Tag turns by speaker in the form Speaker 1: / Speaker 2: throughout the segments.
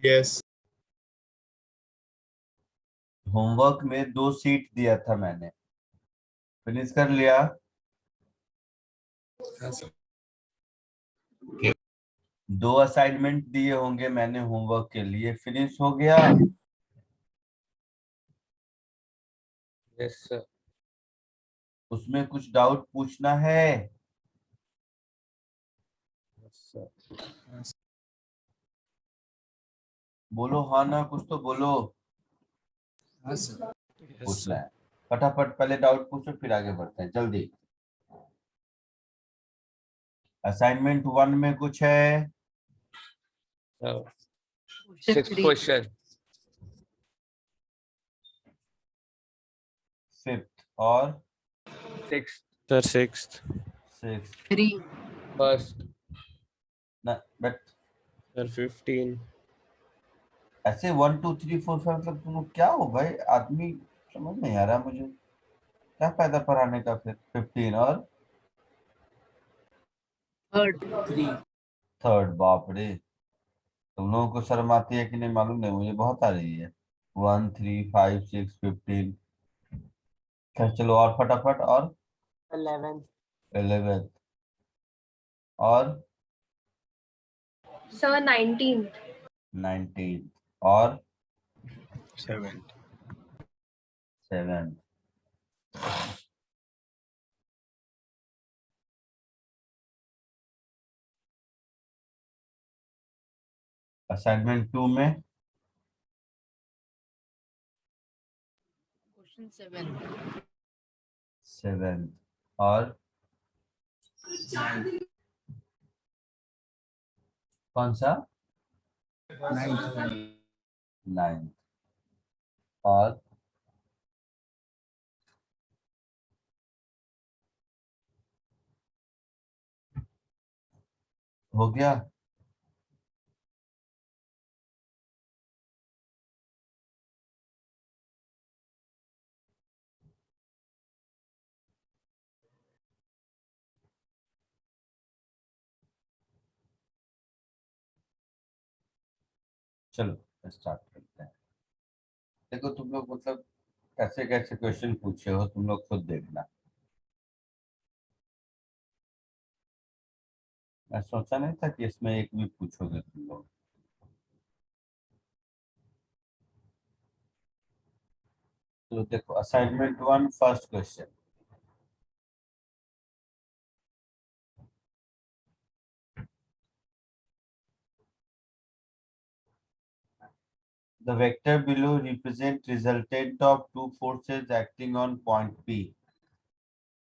Speaker 1: Yes.
Speaker 2: Homework में 2 seat दिया था मैंने, फिनिश कर लिया।
Speaker 1: हाँ सर।
Speaker 2: 2 असाइनमेंट दिए होंगे मैंने होमवर्क के लिए, फिनिश हो गया।
Speaker 3: Yes sir.
Speaker 2: उसमें कुछ डाउट पूछना है?
Speaker 3: Yes sir.
Speaker 2: बोलो हाँ ना, कुछ तो बोलो।
Speaker 1: हाँ सर।
Speaker 2: पूछना है फटाफट, पहले डाउट पूछो फिर आगे बढ़ते हैं, जल्दी। असाइनमेंट 1 में कुछ है?
Speaker 3: 6 क्वेश्चन।
Speaker 2: 5th और
Speaker 3: 6
Speaker 4: सर 6th
Speaker 2: 6th
Speaker 5: 3
Speaker 3: फर्स्ट।
Speaker 2: ना, बट
Speaker 4: सर 15
Speaker 2: ऐसे 1 2 3 4 5 मतलब तुम लोग क्या हो भाई आदमी, समझ नहीं आ रहा मुझे, क्या फायदा पढ़ाने का फिर। 15 और 3rd, बाप रे, तुम लोगों को शर्म आती है कि नहीं मालूम नहीं, मुझे बहुत आ रही है। 1 3 5 6 15। खैर चलो और फटाफट। और 11th और
Speaker 6: सर 19th
Speaker 2: 19th और
Speaker 1: 7th
Speaker 2: 7th। असाइनमेंट 2 में
Speaker 5: क्वेश्चन 7
Speaker 2: 7th और कौन सा? 9th और हो गया। चलो स्टार्ट करते हैं। देखो तुम लोग मतलब कैसे कैसे क्वेश्चन पूछे हो, तुम लोग खुद देखना। मैं सोचा नहीं था कि इसमें एक भी पूछोगे तुम लोग। तो देखो assignment 1 first question, the vector below represent resultant of two forces acting on point P.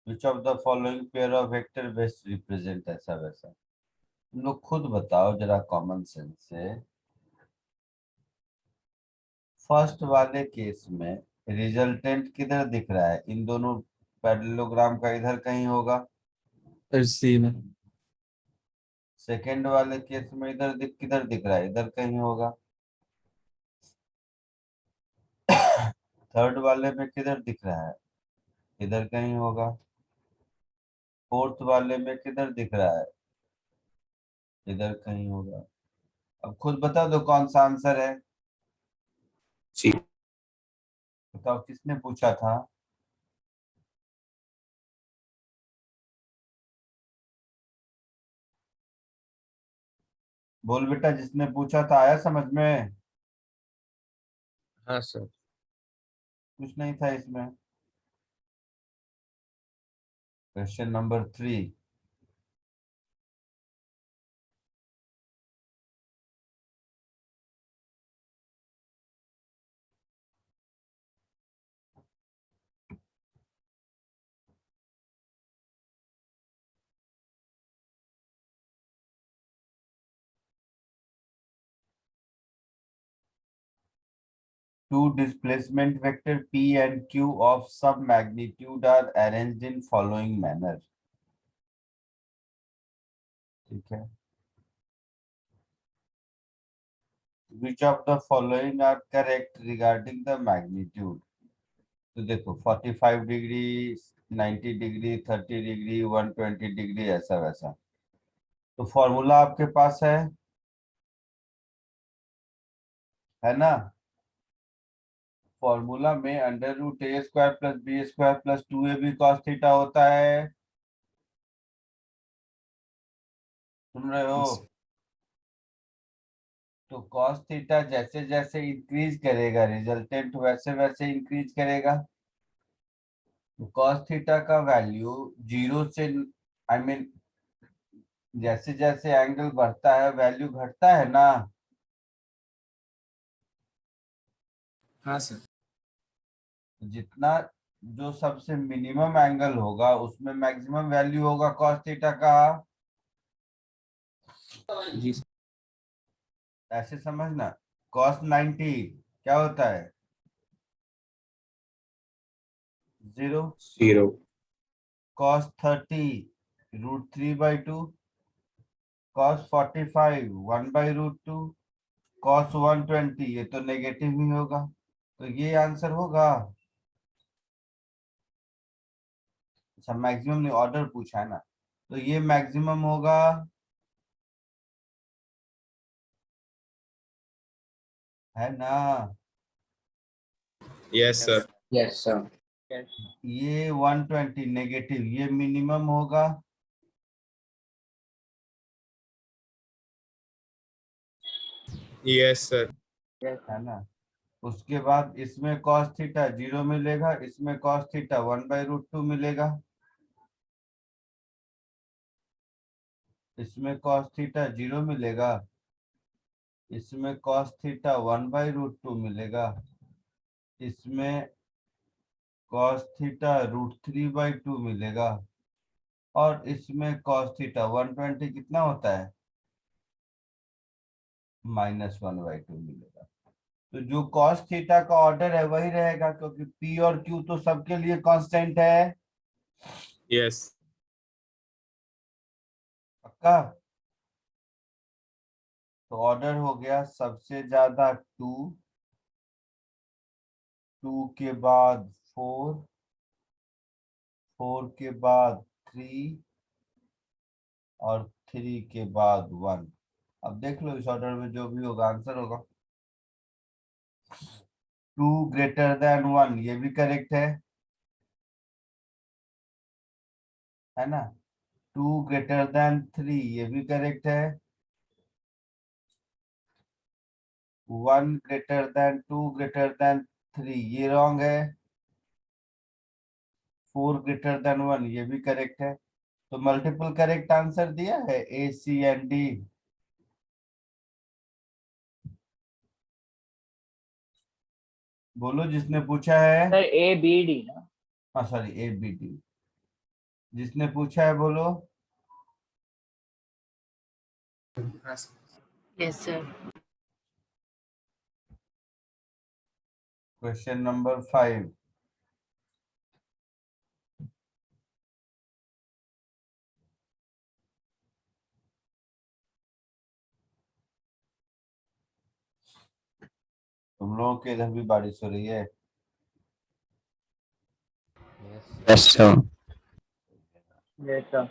Speaker 2: Which of the following pair of vector best represent? ऐसा वैसा तुम लोग खुद बताओ जरा कॉमन सेंस से। फर्स्ट वाले केस में रिजल्टेंट किधर दिख रहा है? इन दोनों पैरेललोग्राम का इधर कहीं होगा।
Speaker 4: सी में।
Speaker 2: सेकेंड वाले केस में किधर दिख रहा है? इधर कहीं होगा। थर्ड वाले में किधर दिख रहा है? इधर कहीं होगा। फोर्थ वाले में किधर दिख रहा है? इधर कहीं होगा। अब खुद बता दो कौन सा आंसर है।
Speaker 1: सी।
Speaker 2: बताओ किसने पूछा था? बोल बेटा, जिसने पूछा था आया समझ में?
Speaker 3: हाँ सर।
Speaker 2: कुछ नहीं था इसमें। Question number 3, two displacement vector P and Q of some magnitude are arranged in following manner. ठीक है। Which of the following are correct regarding the magnitude? तो देखो 45 डिग्री, 90 डिग्री, 30 डिग्री, 120 डिग्री, ऐसा वैसा। तो फॉर्मूला आपके पास है। है ना। फॉर्मूला में under root A square plus B square plus 2ab cos theta होता है, सुन रहे हो।
Speaker 1: Yes.
Speaker 2: तो cos थीटा जैसे जैसे इंक्रीज करेगा रिजल्टेंट वैसे वैसे इंक्रीज करेगा। तो cos थीटा का वैल्यू 0 से आई मीन जैसे जैसे एंगल बढ़ता है वैल्यू घटता है ना।
Speaker 1: हाँ सर।
Speaker 2: जितना जो सबसे मिनिमम एंगल होगा उसमें मैक्सिमम वैल्यू होगा cos थीटा का।
Speaker 1: जी सर।
Speaker 2: ऐसे समझना, cos 90 क्या होता है 0,
Speaker 1: 0.
Speaker 2: cos 30 √3/2, cos 45 1/√2, cos 120 ये तो नेगेटिव ही होगा, तो ये आंसर होगा। अच्छा मैक्सिमम नहीं ऑर्डर पूछा है ना, तो ये मैक्सिमम होगा, है ना।
Speaker 1: Yes sir.
Speaker 3: Yes, sir. Yes.
Speaker 2: ये 120 नेगेटिव, ये मिनिमम होगा।
Speaker 1: Yes sir.
Speaker 3: Yes.
Speaker 2: है ना। उसके बाद इसमें cos थीटा 0 मिलेगा, इसमें cos थीटा 1/√2 मिलेगा, इसमें cos थीटा 0 मिलेगा, इसमें cos थीटा 1/√2 मिलेगा, इसमें cos थीटा √3/2 मिलेगा, और इसमें cos थीटा 120 कितना होता है -1/2 मिलेगा। तो जो cos थीटा का ऑर्डर है वही रहेगा, क्योंकि p और q तो सबके लिए कांस्टेंट है।
Speaker 1: Yes.
Speaker 2: पक्का। तो ऑर्डर हो गया सबसे ज्यादा 2, 2 के बाद 4, 4 के बाद 3 और 3 के बाद 1। अब देख लो इस ऑर्डर में जो भी होगा आंसर होगा। 2 ग्रेटर देन 1 ये भी करेक्ट है ना। 2 ग्रेटर देन 3 ये भी करेक्ट है। 1 ग्रेटर देन 2 ग्रेटर देन 3 ये रॉन्ग है। 4 ग्रेटर देन 1 ये भी करेक्ट है। तो मल्टीपल करेक्ट आंसर दिया है ए सी एंड डी। बोलो जिसने पूछा है।
Speaker 3: Sir, A, B, D, ना?
Speaker 2: हाँ सॉरी ए बी डी, जिसने पूछा है बोलो।
Speaker 1: हाँ sir.
Speaker 5: Yes, sir.
Speaker 2: Question number 5। तुम लोगों के इधर भी बारिश हो रही है।
Speaker 1: Yes sir.
Speaker 3: Yes, sir.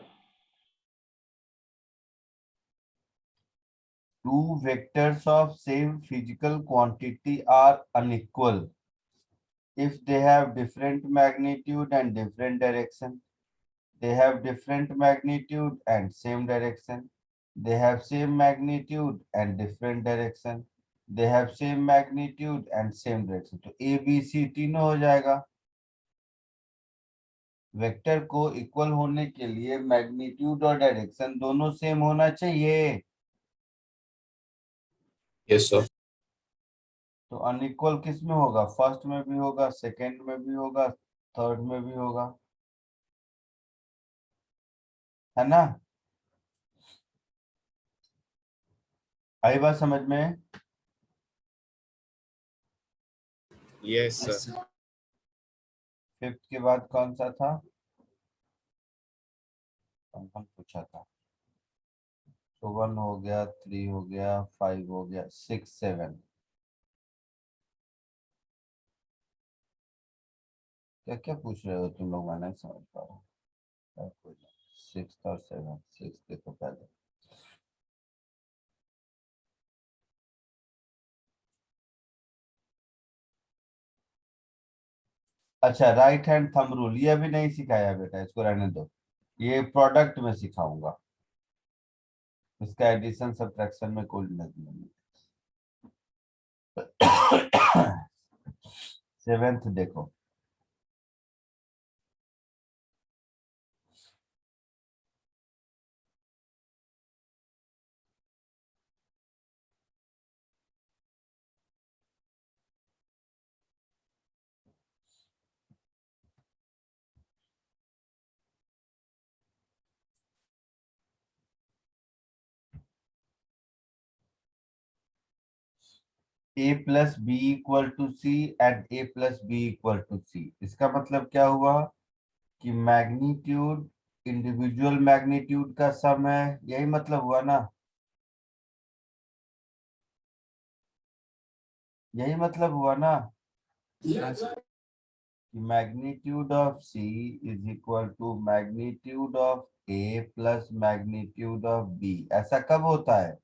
Speaker 2: Two vectors of same physical quantity are unequal if they have different magnitude and different direction. They have different magnitude and same direction. They have same magnitude and different direction. They have same magnitude and same direction. तो A, B, C तीनों हो जाएगा। Vector को equal होने के लिए magnitude और direction दोनों सेम होना चाहिए।
Speaker 1: Yes sir.
Speaker 2: तो अनइक्वल किस में होगा, फर्स्ट में भी होगा, सेकंड में भी होगा, थर्ड में भी होगा, है ना। आई बात समझ में।
Speaker 1: Yes sir.
Speaker 2: फिफ्थ के बाद कौन सा था, कौन कौन पूछा था। तो 1 हो गया, 3 हो गया, 5 हो गया, 6 7। क्या क्या पूछ रहे हो तुम लोग, मैं नहीं समझ पा रहा। 6 और 7, 6 देखो पहले। अच्छा, राइट हैंड थंब रूल ये अभी नहीं सिखाया बेटा, इसको रहने दो, ये प्रोडक्ट में सिखाऊंगा, इसका एडिशन सब्ट्रैक्शन में कोई नहीं। सेवेंथ देखो, a plus B equal to C and a plus B equal to C. इसका मतलब क्या हुआ कि मैग्नीट्यूड इंडिविजुअल मैग्नीट्यूड का सम है, यही मतलब हुआ ना, यही मतलब हुआ ना कि magnitude of C is equal to magnitude of A plus magnitude of B। ऐसा कब होता है?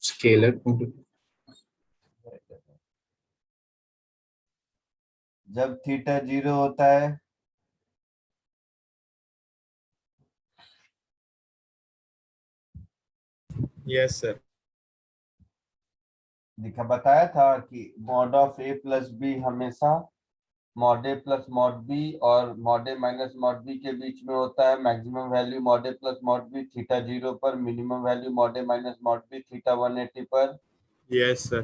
Speaker 1: Scalar quantity.
Speaker 2: जब थीटा 0 होता है,
Speaker 1: Yes, sir.
Speaker 2: लिखा बताया था कि mod of A plus B हमेशा mod A plus mod B और mod A minus mod B के बीच में होता है। Maximum value mod A plus mod B theta 0 पर, minimum value mod A minus mod B theta 180 पर।
Speaker 1: Yes, sir.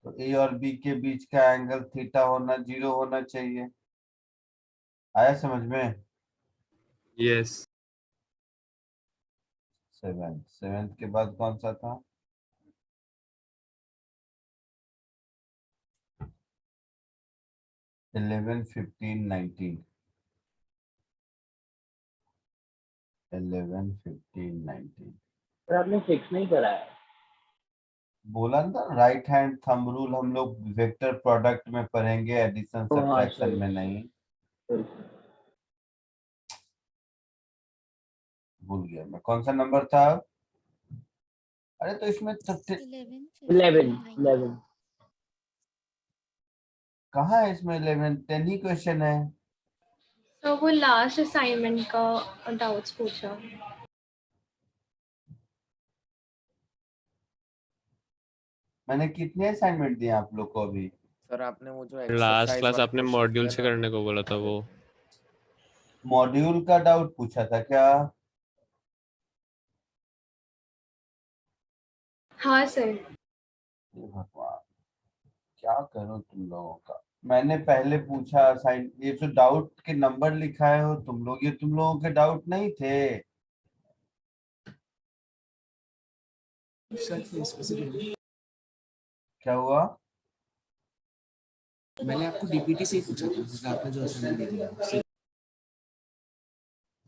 Speaker 2: तो ए और बी के बीच का एंगल थीटा होना 0 होना चाहिए। आया समझ में?
Speaker 1: Yes.
Speaker 2: सेवेंथ, सेवेंथ के बाद कौन सा था? इलेवन, 15, 19। 11, 15, 19
Speaker 3: पर आपने 6 नहीं कराया।
Speaker 2: बोला ना, राइट हैंड थंब रूल हम लोग वेक्टर प्रोडक्ट में पढ़ेंगे, एडिशन
Speaker 3: तो हाँ
Speaker 2: सब्ट्रैक्शन में नहीं।
Speaker 3: सर।
Speaker 2: भूल गया मैं कौन सा नंबर था। अरे तो इसमें तो
Speaker 5: 11,
Speaker 3: 11
Speaker 5: 15, 19.
Speaker 3: 11
Speaker 2: कहाँ है इसमें 11, 10 ही क्वेश्चन है।
Speaker 6: तो वो लास्ट असाइनमेंट का डाउट्स पूछा।
Speaker 2: मैंने कितने असाइनमेंट दिए आप लोग को अभी?
Speaker 7: सर आपने वो जो
Speaker 4: लास्ट
Speaker 7: एक्सरसाइज
Speaker 4: क्लास
Speaker 7: वाला
Speaker 4: आपने
Speaker 7: क्वेश्चन
Speaker 4: मॉड्यूल
Speaker 7: दिया
Speaker 4: से
Speaker 7: था
Speaker 4: करने को बोला था वो।
Speaker 2: मॉड्यूल का डाउट पूछा था क्या?
Speaker 6: हाँ सर।
Speaker 2: हे भगवान, क्या करूं तुम लोगों का। मैंने पहले पूछा असाइन, ये जो डाउट के नंबर लिखाए हो तुम लोग, ये तुम लोगों के डाउट नहीं थे। क्या हुआ?
Speaker 8: मैंने आपको डीपीटी से ही पूछा था, मतलब आपने जो असाइनमेंट दिया।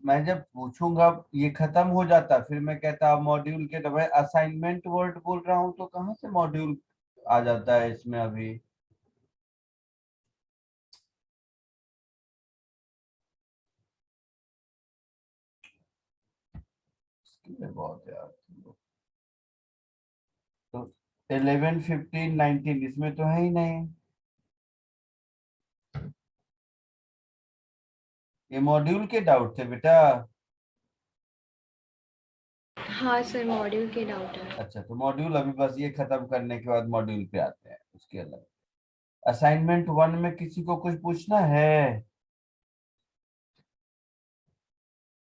Speaker 2: मैं जब पूछूंगा ये खत्म हो जाता, फिर मैं कहता मॉड्यूल के, तो मैं असाइनमेंट वर्ड बोल रहा हूँ तो कहाँ से मॉड्यूल आ जाता है इसमें अभी। बहुत यार तुम लोग। तो 11, 15, 19 इसमें तो है ही नहीं। ये मॉड्यूल के डाउट थे बेटा।
Speaker 6: हाँ सर, मॉड्यूल के डाउट है।
Speaker 2: अच्छा, तो मॉड्यूल अभी बस ये खत्म करने के बाद मॉड्यूल पे आते हैं, उसके अलग। असाइनमेंट 1 में किसी को कुछ पूछना है?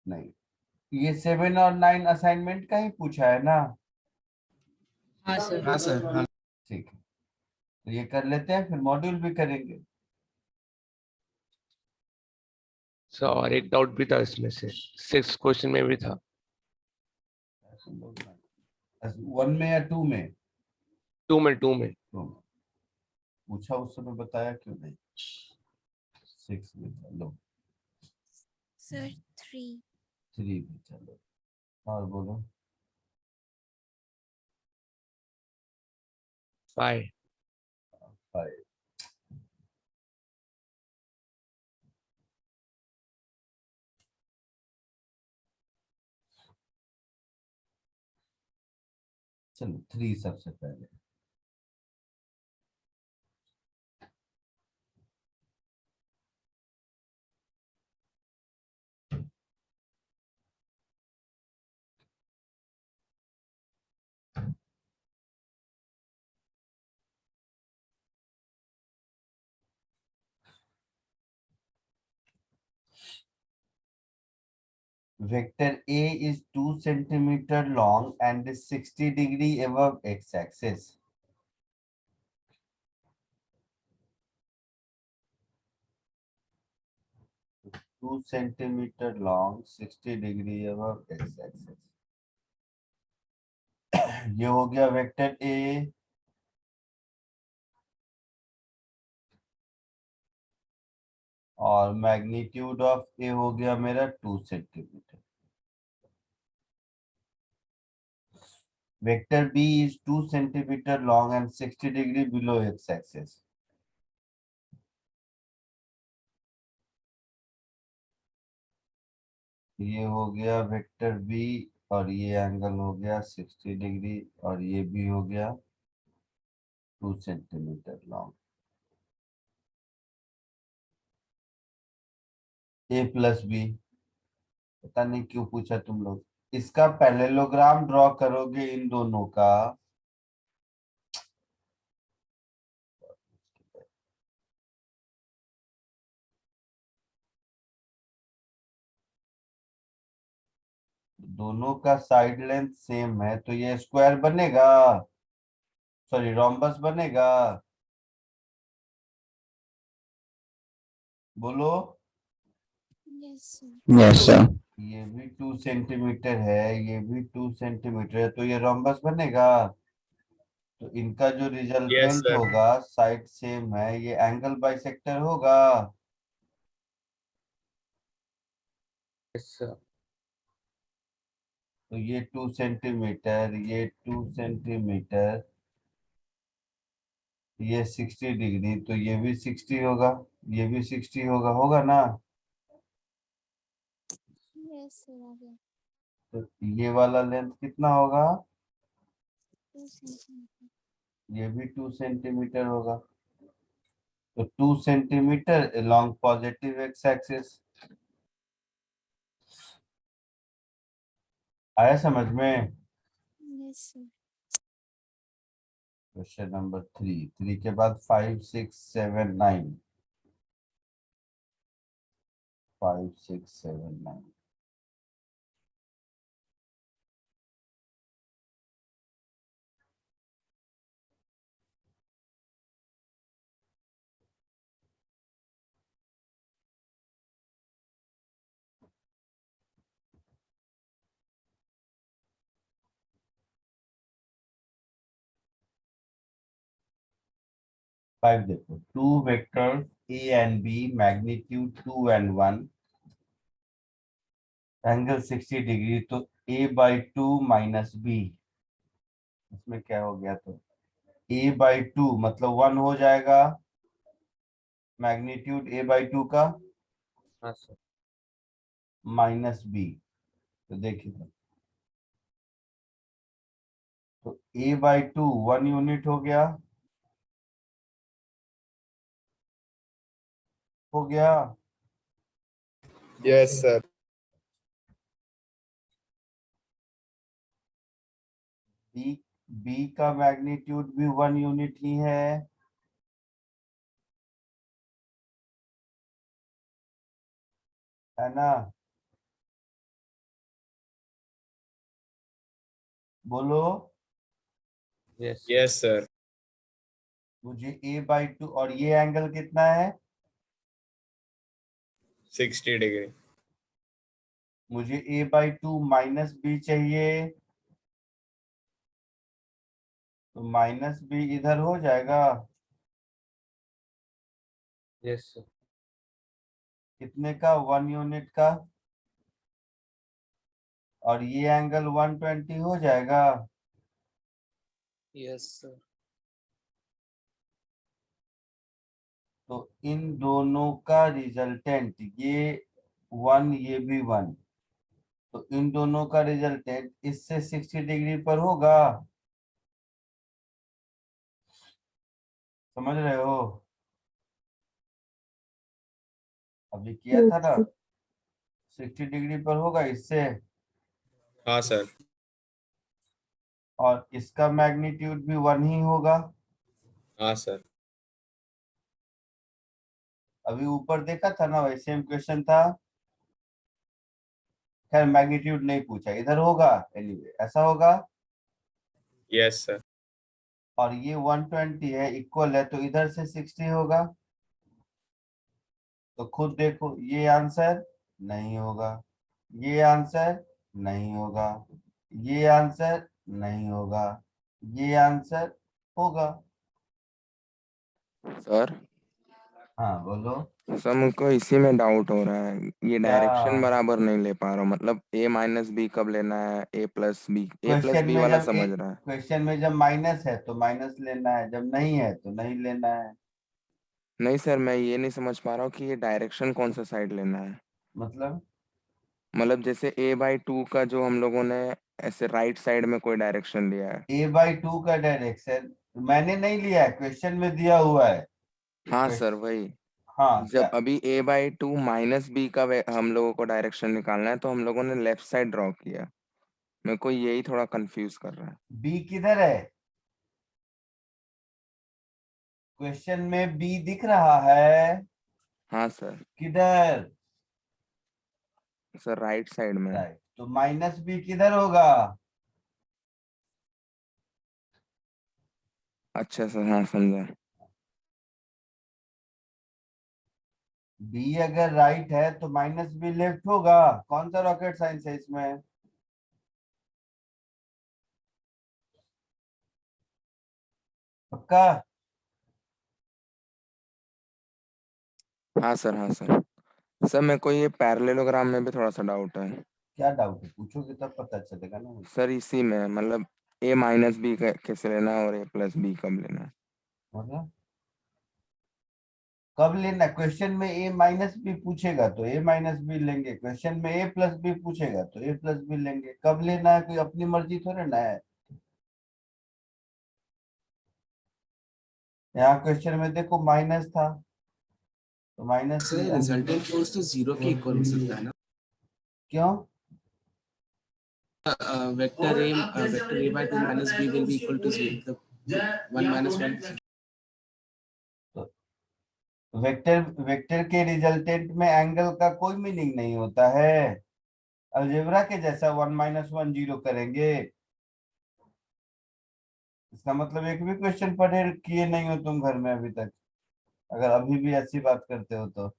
Speaker 2: नहीं, ये 7 और 9 असाइनमेंट का ही पूछा है ना?
Speaker 8: हाँ सर, हाँ सर, हाँ।
Speaker 2: ठीक है, तो ये कर लेते हैं, फिर मॉड्यूल भी करेंगे।
Speaker 4: सर और एक डाउट भी था इसमें से, 6 क्वेश्चन में भी था।
Speaker 2: 1 में या 2 में?
Speaker 4: 2 में 2 में।
Speaker 2: 2 में पूछा, उस समय बताया क्यों नहीं? 6 में चलो,
Speaker 5: Sir, 3.
Speaker 2: 3 में चलो, और बोलो।
Speaker 4: 5.
Speaker 2: 5। चलो 3 सबसे पहले। vector A is 2 centimeter long and is 60 degree above x-axis. 2 centimeter long, 60 degree above x-axis. ये हो गया वेक्टर A. और मैग्नीट्यूड ऑफ ए हो गया मेरा 2 centimetre. Vector B is 2 centimetre long and 60 degree below X axis. ये हो गया वेक्टर बी और ये एंगल हो गया 60 डिग्री और ये भी हो गया 2 सेंटीमीटर लॉन्ग. ए प्लस बी. पता नहीं क्यों पूछा तुम लोग. इसका पैरेललोग्राम ड्रॉ करोगे इन दोनों का. दोनों का साइड लेंथ सेम है तो ये स्क्वायर बनेगा. सॉरी रोम्बस बनेगा. बोलो.
Speaker 5: Yes, sir.
Speaker 3: Yes sir.
Speaker 2: ये भी 2 सेंटीमीटर है, ये भी 2 सेंटीमीटर है, तो ये रोम्बस बनेगा. तो इनका जो
Speaker 1: Yes,
Speaker 2: रिजल्टेंट
Speaker 1: sir.
Speaker 2: होगा साइड सेम है, ये एंगल बाइसेक्टर होगा.
Speaker 4: Yes, sir.
Speaker 2: तो ये 2 सेंटीमीटर, ये 2 सेंटीमीटर, ये 60 डिग्री, तो ये भी 60 होगा, ये भी 60 होगा. होगा ना.
Speaker 5: Yes, sir. आ गया.
Speaker 2: तो ये वाला लेंथ कितना होगा.
Speaker 5: 2 centimeter.
Speaker 2: ये भी 2 सेंटीमीटर होगा. तो 2 centimetre along positive x axis. आया समझ में.
Speaker 5: Yes, sir.
Speaker 2: क्वेश्चन नंबर 3 के बाद 5 6 7 9. 5 6 7 9. फाइव देखो. 2 vectors A and B, magnitude 2 and 1, angle 60 degree. तो A/2 माइनस बी. इसमें क्या हो गया. तो A/2 मतलब 1 हो जाएगा मैग्नीट्यूड A/2 का
Speaker 4: हाँ सर.
Speaker 2: Minus B. तो देखिए तो A/2 1 यूनिट हो गया. हो गया.
Speaker 1: Yes, sir.
Speaker 2: बी बी का मैग्नीट्यूड भी 1 यूनिट ही है. है ना. बोलो.
Speaker 4: Yes.
Speaker 1: Yes, sir.
Speaker 2: मुझे A/2 और ये एंगल कितना है.
Speaker 1: 60 degree.
Speaker 2: मुझे A/2 माइनस बी चाहिए. तो माइनस बी इधर हो जाएगा.
Speaker 4: Yes, sir.
Speaker 2: कितने का. 1 यूनिट का. और ये एंगल 120 हो जाएगा.
Speaker 4: Yes, sir.
Speaker 2: तो इन दोनों का रिजल्टेंट ये 1 ये भी 1. तो इन दोनों का रिजल्टेंट इससे 60 डिग्री पर होगा. समझ रहे हो. अभी किया था ना. 60 डिग्री पर होगा इससे.
Speaker 1: हाँ सर.
Speaker 2: और इसका मैग्नीट्यूड भी 1 ही होगा.
Speaker 1: हाँ सर.
Speaker 2: अभी ऊपर देखा था ना, वही सेम क्वेश्चन था. खैर मैग्नीट्यूड नहीं पूछा, इधर होगा एनीवे, ऐसा होगा।
Speaker 1: Yes, sir.
Speaker 2: और ये 120 है, इक्वल है, तो इधर से 60 होगा। तो खुद देखो, ये आंसर नहीं होगा, ये आंसर नहीं होगा, ये आंसर नहीं होगा, ये आंसर होगा।
Speaker 7: सर
Speaker 2: हाँ बोलो।
Speaker 7: सर मुझको इसी में डाउट हो रहा है, ये
Speaker 2: क्या?
Speaker 7: डायरेक्शन बराबर नहीं ले पा रहा हूँ, मतलब a माइनस बी कब लेना है, a प्लस
Speaker 2: क्वेश्चन
Speaker 7: बी
Speaker 2: में
Speaker 7: वाला
Speaker 2: जब
Speaker 7: समझ रहा है।
Speaker 2: क्वेश्चन में जब माइनस है तो माइनस लेना है, जब नहीं है तो नहीं लेना है।
Speaker 7: नहीं सर, मैं ये नहीं समझ पा रहा हूँ कि ये डायरेक्शन कौन सा साइड लेना है।
Speaker 2: मतलब
Speaker 7: जैसे a/2 का जो हम लोगों ने ऐसे राइट साइड में कोई डायरेक्शन लिया है।
Speaker 2: a/2 का डायरेक्शन मैंने नहीं लिया है, क्वेश्चन में दिया हुआ है।
Speaker 7: हाँ
Speaker 2: क्वेश्चन-
Speaker 7: सर वही,
Speaker 2: हाँ
Speaker 7: जब
Speaker 2: क्या?
Speaker 7: अभी a/2 माइनस बी का हम लोगों को डायरेक्शन निकालना है तो हम लोगों ने लेफ्ट साइड ड्रॉ किया। मेरे को यही थोड़ा कंफ्यूज कर रहा है।
Speaker 2: बी किधर है? क्वेश्चन में बी दिख रहा है?
Speaker 7: हाँ सर।
Speaker 2: किधर?
Speaker 7: सर राइट साइड में।
Speaker 2: राइट, तो माइनस बी किधर होगा?
Speaker 7: अच्छा सर, हाँ समझा।
Speaker 2: बी अगर राइट है तो माइनस बी लेफ्ट होगा। कौन सा रॉकेट साइंस है इसमें? पक्का?
Speaker 7: हाँ सर, हाँ सर। सर मेरे को ये पैरेललोग्राम में भी थोड़ा सा डाउट है।
Speaker 2: क्या डाउट है, पूछोगे तब पता चलेगा ना मुझे।
Speaker 7: सर इसी में मतलब a माइनस बी कैसे लेना है और a प्लस बी कब लेना है।
Speaker 2: मतलब कब लेना? क्वेश्चन में ए माइनस बी पूछेगा तो ए माइनस बी लेंगे, क्वेश्चन में ए प्लस बी पूछेगा तो ए प्लस बी लेंगे। कब लेना है कोई अपनी मर्जी थोड़े ना है। यहाँ क्वेश्चन में देखो माइनस था तो माइनस
Speaker 8: सर
Speaker 2: लिया।
Speaker 8: रिजल्टेंट फोर्स तो जीरो के इक्वल हो सकता है ना।
Speaker 2: क्यों?
Speaker 8: Vector a/2 minus b will be equal to 0, मतलब 1 माइनस 1।
Speaker 2: वेक्टर वेक्टर के रिजल्टेंट में एंगल का कोई मीनिंग नहीं होता है। अलजेब्रा के जैसा 1 - 1 0 करेंगे। इसका मतलब एक भी क्वेश्चन पढ़े किए नहीं हो तुम घर में अभी तक, अगर अभी भी ऐसी बात करते हो तो।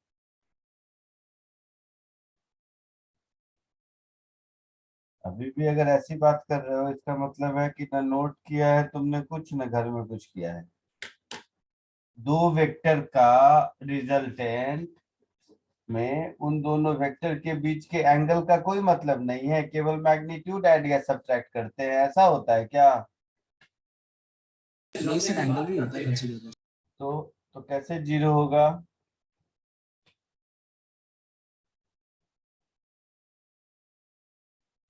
Speaker 2: अभी भी अगर ऐसी बात कर रहे हो इसका मतलब है कि ना नोट किया है तुमने कुछ, ना घर में कुछ किया है। दो वेक्टर का रिजल्टेंट में उन दोनों वेक्टर के बीच के एंगल का कोई मतलब नहीं है, केवल मैग्नीट्यूड ऐड या सब्ट्रैक्ट करते हैं। ऐसा होता है क्या?
Speaker 8: नहीं सर, एंगल भी होता है कंसीडर।
Speaker 2: तो कैसे जीरो होगा?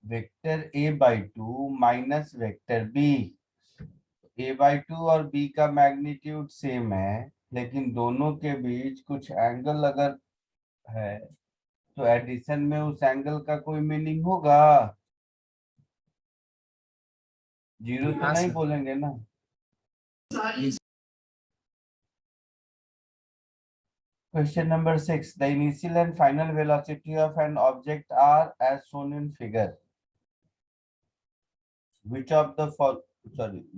Speaker 2: Vector a/2 minus vector b। a/2 और b का मैग्नीट्यूड सेम है, लेकिन दोनों के बीच कुछ एंगल अगर है तो एडिशन में उस एंगल का कोई मीनिंग होगा? जीरो तो
Speaker 8: हाँ
Speaker 2: नहीं
Speaker 8: सर।
Speaker 2: बोलेंगे ना। Question number 6. The initial and final velocity of an object are as shown in figure. Which of the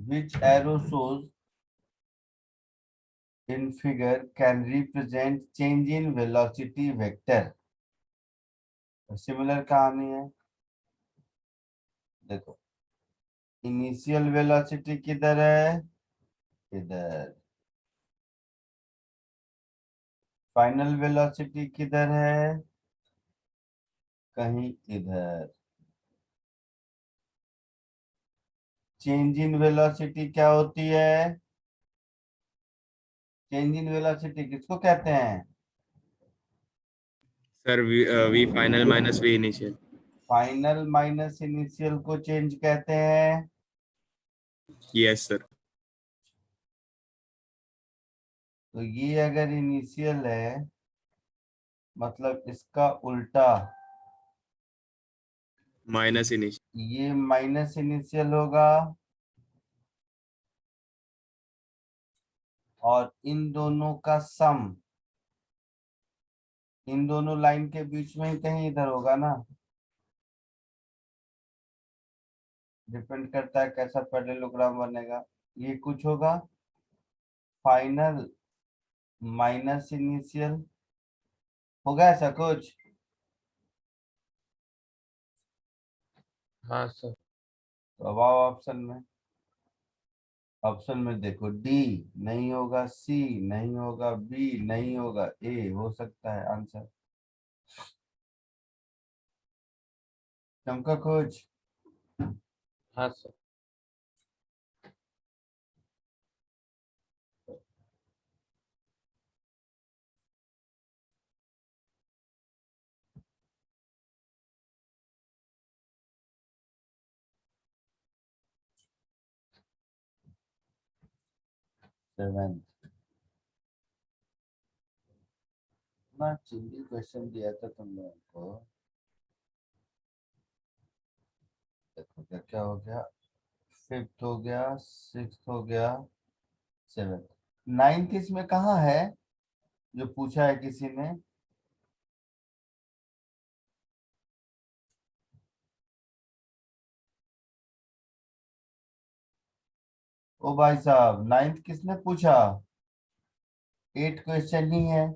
Speaker 2: which arrow shows in figure can represent change in velocity vector? Similar कहानी है। देखो, initial velocity किधर है? इधर। Final velocity किधर है? कहीं इधर। चेंज इन वेलोसिटी क्या होती है? चेंज इन वेलोसिटी किसको कहते हैं?
Speaker 1: Sir, V final minus V initial.
Speaker 2: Final minus initial को चेंज कहते हैं।
Speaker 1: Yes, sir.
Speaker 2: तो ये अगर इनिशियल है मतलब इसका उल्टा
Speaker 1: Minus initial.
Speaker 2: ये माइनस इनिशियल होगा, और इन दोनों का सम इन दोनों लाइन के बीच में ही कहीं इधर होगा ना। डिपेंड करता है कैसा पैरेललोग्राम बनेगा। ये कुछ होगा फाइनल माइनस इनिशियल, होगा ऐसा कुछ?
Speaker 4: हाँ सर।
Speaker 2: तो अब आओ ऑप्शन में। ऑप्शन में देखो, डी नहीं होगा, सी नहीं होगा, बी नहीं होगा, ए हो सकता है आंसर। चमका कुछ?
Speaker 4: हाँ सर।
Speaker 2: सेवन ना चिंदी क्वेश्चन दिया था तुम लोगों को। देखो क्या क्या हो गया, फिफ्थ हो गया, सिक्स हो गया, सेवन, नाइन्थ इसमें कहाँ है जो पूछा है किसी ने? ओ भाई साहब, नाइन्थ किसने पूछा? 8 क्वेश्चन ही है।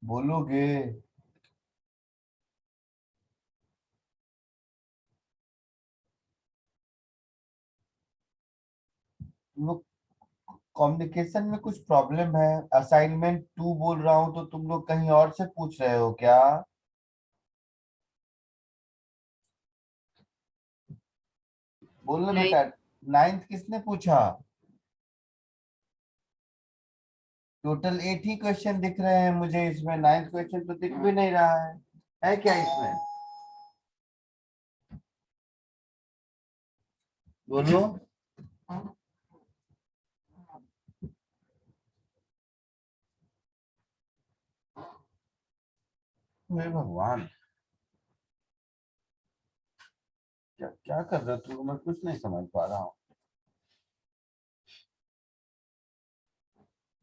Speaker 2: बोलोगे? तुम लोग कम्युनिकेशन में कुछ प्रॉब्लम है। असाइनमेंट 2 बोल रहा हूँ तो तुम लोग कहीं और से पूछ रहे हो क्या? बोलना बेटा, नाइन्थ किसने पूछा? टोटल 8 ही क्वेश्चन दिख रहे हैं मुझे इसमें, नाइन्थ क्वेश्चन तो दिख भी नहीं रहा है क्या इसमें? बोलो। हे भगवान, क्या क्या कर रहे हो तुम? मैं कुछ नहीं समझ पा रहा हूँ।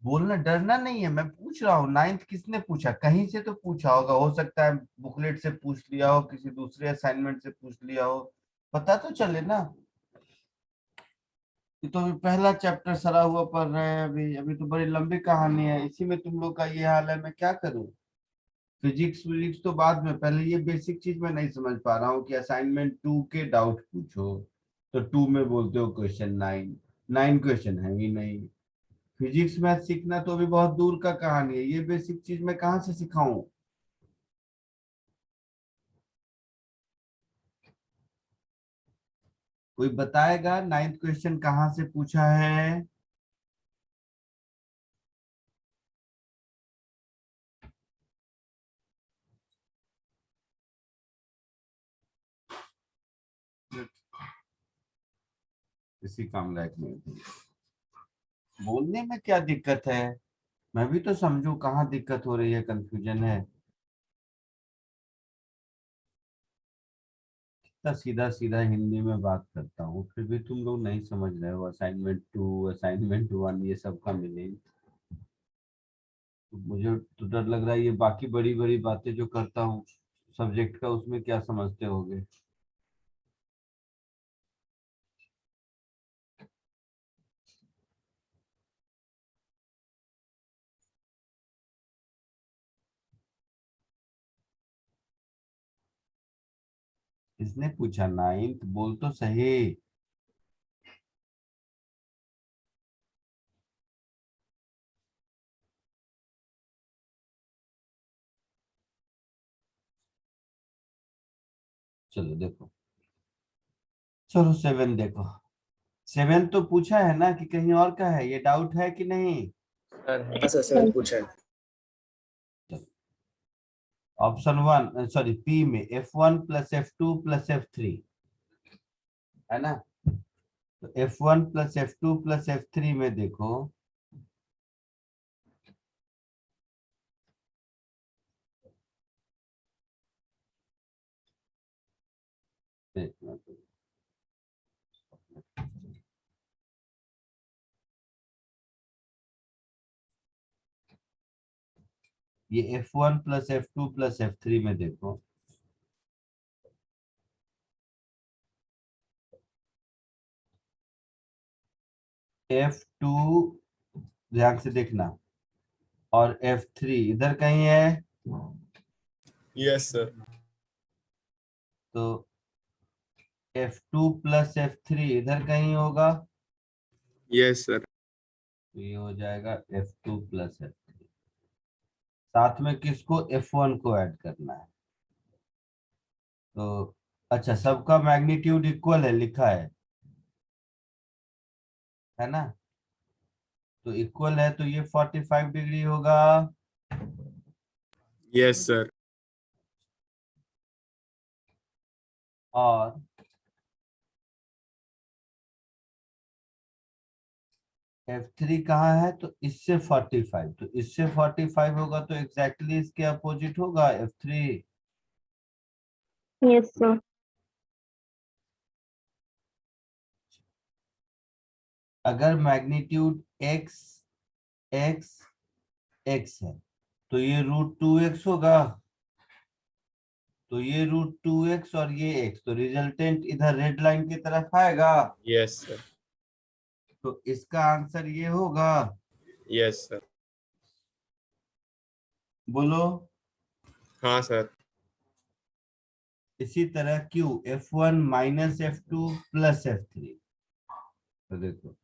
Speaker 2: बोलना, डरना नहीं है, मैं पूछ रहा हूँ नाइन्थ किसने पूछा? कहीं से तो पूछा होगा, हो सकता है बुकलेट से पूछ लिया हो, किसी दूसरे असाइनमेंट से पूछ लिया हो, पता तो चले ना। ये तो अभी पहला चैप्टर सरा हुआ पढ़ रहे हैं, अभी अभी तो बड़ी लंबी कहानी है, इसी में तुम लोग का ये हाल है, मैं क्या करूँ? फिजिक्स विजिक्स तो बाद में, पहले ये बेसिक चीज मैं नहीं समझ पा रहा हूँ कि असाइनमेंट 2 के डाउट पूछो तो 2 में बोलते हो क्वेश्चन 9, 9 क्वेश्चन है ही नहीं। फिजिक्स मैथ सीखना तो अभी बहुत दूर का कहानी है, ये बेसिक चीज मैं कहाँ से सिखाऊं? कोई बताएगा नाइन्थ क्वेश्चन कहाँ से पूछा है? किसी काम लायक नहीं। बोलने में क्या दिक्कत है? मैं भी तो समझू कहाँ दिक्कत हो रही है, कंफ्यूजन है। इतना सीधा सीधा हिंदी में बात करता हूँ फिर भी तुम लोग नहीं समझ रहे हो। असाइनमेंट 2 असाइनमेंट 1 ये सब का मीनिंग मुझे तो डर लग रहा है, ये बाकी बड़ी बड़ी बातें जो करता हूँ सब्जेक्ट का, उसमें क्या समझते होगे? इसने पूछा नाइन्थ, बोल तो सही। चलो देखो, चलो 7 देखो। 7 तो पूछा है ना कि कहीं और का है, ये डाउट है कि नहीं?
Speaker 4: सर है।
Speaker 1: हाँ सर, 7 पूछा है।
Speaker 2: ऑप्शन 1 सॉरी पी में F1 plus F2 plus F3 है ना? तो F1 plus F2 plus F3 में देखो, देखना तो, ये F1 plus F2 plus F3 में देखो, F2 ध्यान से देखना और F3 इधर कहीं है,
Speaker 1: यस सर।
Speaker 2: तो F2 प्लस F3 इधर कहीं होगा,
Speaker 1: यस सर।
Speaker 2: तो ये हो जाएगा F2 प्लस F3। साथ में किसको, F1 को ऐड करना है। तो अच्छा, सबका मैग्नीट्यूड इक्वल है लिखा है ना, तो इक्वल है तो ये 45 डिग्री होगा।
Speaker 1: Yes sir.
Speaker 2: और F3 कहाँ है, तो इससे 45, तो इससे 45 होगा तो एग्जैक्टली इसके अपोजिट होगा F3।
Speaker 6: Yes, sir.
Speaker 2: अगर मैग्नीट्यूड x x x है तो ये √2x होगा, तो ये √2x और ये x, तो रिजल्टेंट इधर रेड लाइन की तरफ आएगा,
Speaker 1: यस सर।
Speaker 2: तो इसका आंसर ये होगा।
Speaker 1: Yes sir.
Speaker 2: बोलो।
Speaker 1: हाँ सर।
Speaker 2: इसी तरह Q F1 minus F2 plus F3, तो देखो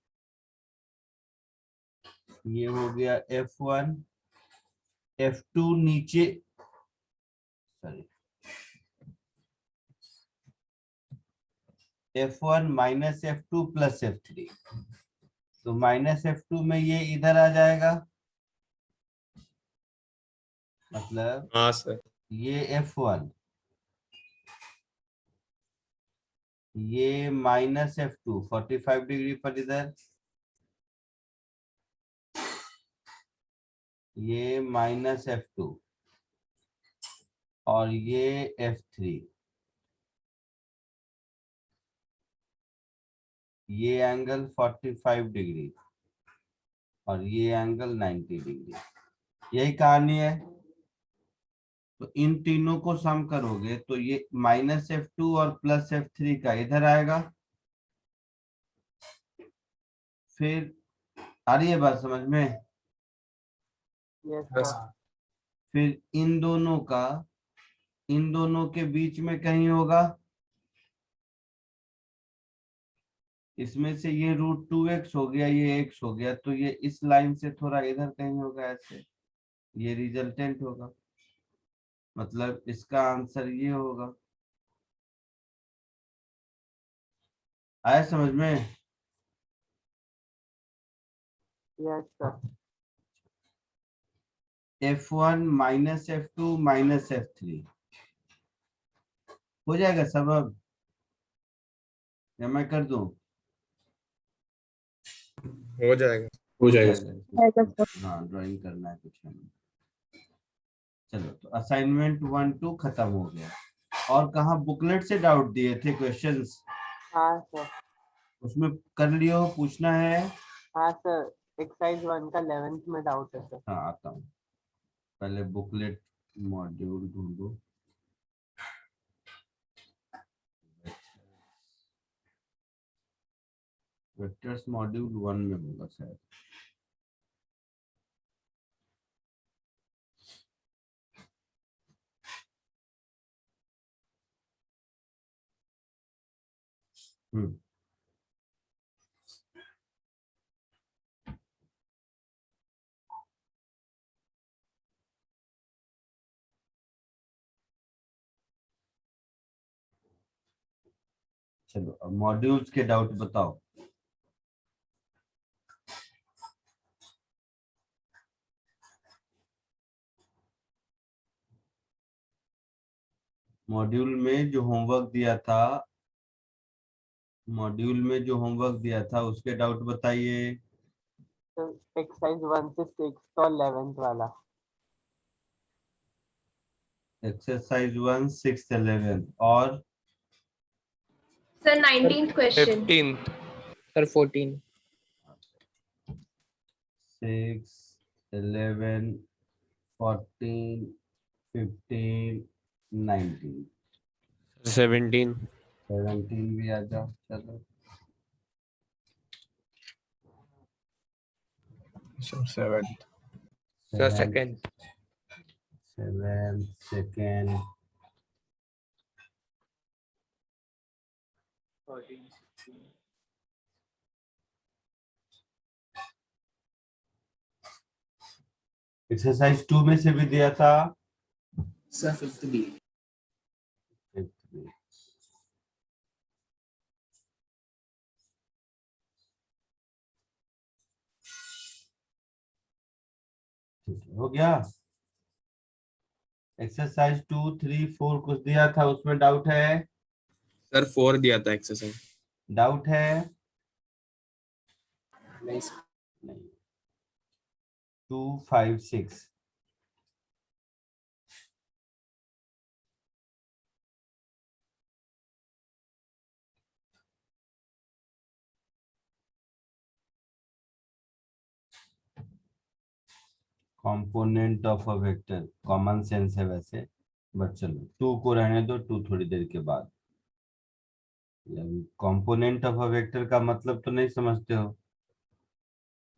Speaker 2: ये हो गया F1, F2 नीचे, sorry, F1 minus F2 plus F3, तो माइनस F2 में ये इधर आ जाएगा, मतलब
Speaker 1: हाँ सर।
Speaker 2: ये F1, ये माइनस F2 45 डिग्री पर इधर, ये माइनस F2 और ये F3, ये एंगल 45 डिग्री और ये एंगल 90 डिग्री, यही कहानी है। तो इन तीनों को सम करोगे तो ये माइनस F2 और प्लस F3 का इधर आएगा। फिर आ रही है बात समझ में?
Speaker 3: यस
Speaker 1: बस।
Speaker 3: सर।
Speaker 2: फिर इन दोनों का इन दोनों के बीच में कहीं होगा, इसमें से ये √2x हो गया, ये x हो गया, तो ये इस लाइन से थोड़ा इधर कहीं होगा ऐसे, ये रिजल्टेंट होगा, मतलब इसका आंसर ये होगा। आया समझ में?
Speaker 3: Yes sir.
Speaker 2: F1 minus F2 minus F3 हो जाएगा सब, अब या मैं कर दूं?
Speaker 1: हो जाएगा।
Speaker 2: हो जाएगा। हाँ, ड्राइंग करना है कुछ हमें। चलो, तो असाइनमेंट 1-2 खत्म हो गया। और कहाँ बुकलेट से डाउट दिए थे क्वेश्चंस,
Speaker 3: हाँ सर।
Speaker 2: उसमें कर लियो, पूछना है?
Speaker 3: हाँ सर, एक्सरसाइज 1 का 11th में डाउट है सर।
Speaker 2: हाँ, आता हूँ, पहले बुकलेट मॉड्यूल ढूंढो। वेक्टर्स मॉड्यूल 1 में होगा शायद। हम्म, चलो अब मॉड्यूल्स के डाउट बताओ। मॉड्यूल में जो होमवर्क दिया था, मॉड्यूल में जो होमवर्क दिया था उसके डाउट बताइए।
Speaker 3: तो एक्सरसाइज 1 से 6 और 11th वाला।
Speaker 2: एक्सरसाइज 1 6 11 और
Speaker 6: Sir, 19th question.
Speaker 4: 15th.
Speaker 8: Sir, 14.
Speaker 2: 6 11 14 15 19
Speaker 1: 17।
Speaker 2: 17 भी आ जाओ। चलो,
Speaker 9: So 7th.
Speaker 4: Sir, second.
Speaker 2: 7th, second. Exercise 2 में से भी दिया था।
Speaker 8: Sir, 5th B.
Speaker 2: 5th में। हो गया। एक्सरसाइज 2, 3, 4 कुछ दिया था, उसमें डाउट है?
Speaker 1: सर 4 दिया था एक्सरसाइज।
Speaker 2: डाउट है?
Speaker 8: नहीं sir.
Speaker 2: नहीं। 2, 5, 6 component of a vector, common sense है वैसे, बट चलो 2 को रहने दो, 2 थोड़ी देर के बाद। कंपोनेंट ऑफ अ वेक्टर का मतलब तो नहीं समझते हो?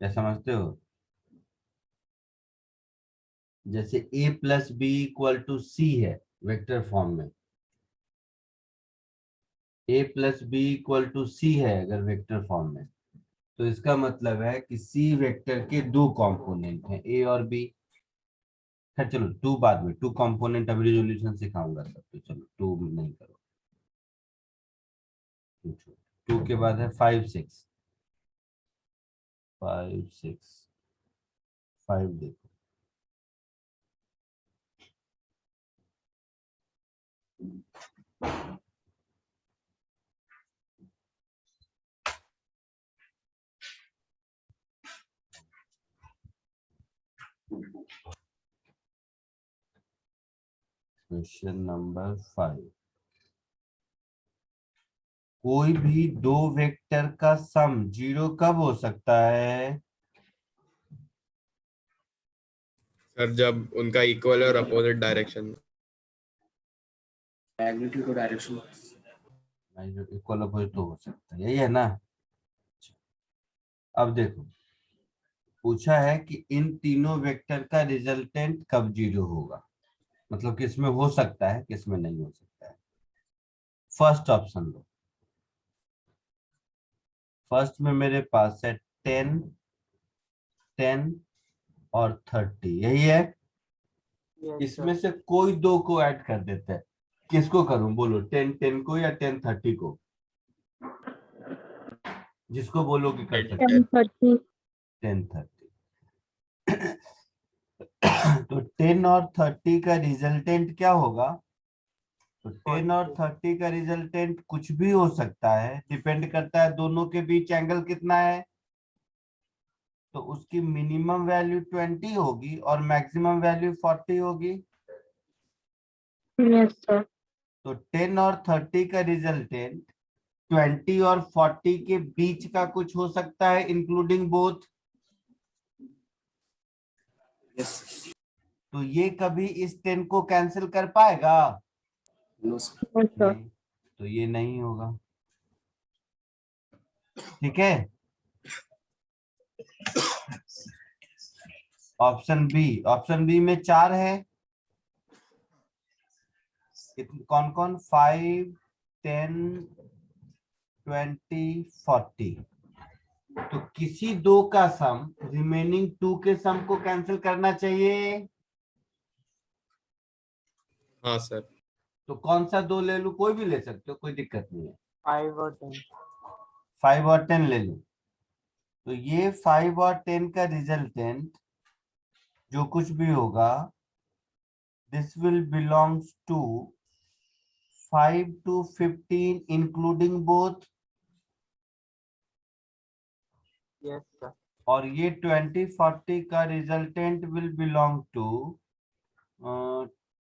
Speaker 2: क्या समझते हो? जैसे a plus B equal to C है वेक्टर फॉर्म में, a plus B equal to C है अगर वेक्टर फॉर्म में, तो इसका मतलब है कि सी वेक्टर के 2 कंपोनेंट हैं, a और b। खैर चलो 2 बाद में, 2 कंपोनेंट अभी रिजोल्यूशन सिखाऊंगा सब, तो चलो 2 नहीं करो। 2 के बाद है 5, 6 5, 6 5 देखो। क्वेश्चन नंबर 5, कोई भी 2 वेक्टर का सम 0 कब हो सकता है?
Speaker 1: सर जब उनका इक्वल और अपोजिट डायरेक्शन में।
Speaker 8: Magnitude or direction.
Speaker 2: Equal opposite तो हो सकता है, यही है ना? अब देखो, पूछा है कि इन तीनों वेक्टर का रिजल्टेंट कब 0 होगा, मतलब किसमें हो सकता है किसमें नहीं हो सकता है। फर्स्ट ऑप्शन लो। फर्स्ट में मेरे पास है 10, 10 और 30, यही है।
Speaker 3: Yes,
Speaker 2: इसमें
Speaker 3: sir.
Speaker 2: से कोई 2 को ऐड कर देते हैं। किसको करूं बोलो, 10, 10 को या 10, 30 को? जिसको बोलोगे कर सकते हैं। 10, 30 तो 10 और 30 का रिजल्टेंट क्या होगा? तो 10 और 30 का रिजल्टेंट कुछ भी हो सकता है, डिपेंड करता है दोनों के बीच एंगल कितना है। तो उसकी मिनिमम वैल्यू 20 होगी और मैक्सिमम वैल्यू 40 होगी।
Speaker 6: Yes, sir.
Speaker 2: तो 10 और 30 का रिजल्टेंट 20 और 40 के बीच का कुछ हो सकता है, इंक्लूडिंग बोथ।
Speaker 8: Yes.
Speaker 2: तो ये कभी इस 10 को कैंसिल कर पाएगा?
Speaker 8: No sir.
Speaker 6: Yes, sir.
Speaker 2: नहीं, तो ये नहीं होगा। ठीक है, ऑप्शन बी में 4 है। कौन कौन? 5, 10, 20, 40। तो किसी 2 का सम रिमेनिंग 2 के सम को कैंसिल करना चाहिए।
Speaker 1: हाँ सर।
Speaker 2: तो कौन सा 2 ले लूं? कोई भी ले सकते हो, कोई दिक्कत नहीं है।
Speaker 3: 5 और 10.
Speaker 2: 5 और 10 ले लो। तो ये 5 और 10 का रिजल्टेंट जो कुछ भी होगा, this will belongs to 5 to 15 including both.
Speaker 3: Yes, sir.
Speaker 2: और ये 20, 40 का resultant will belong to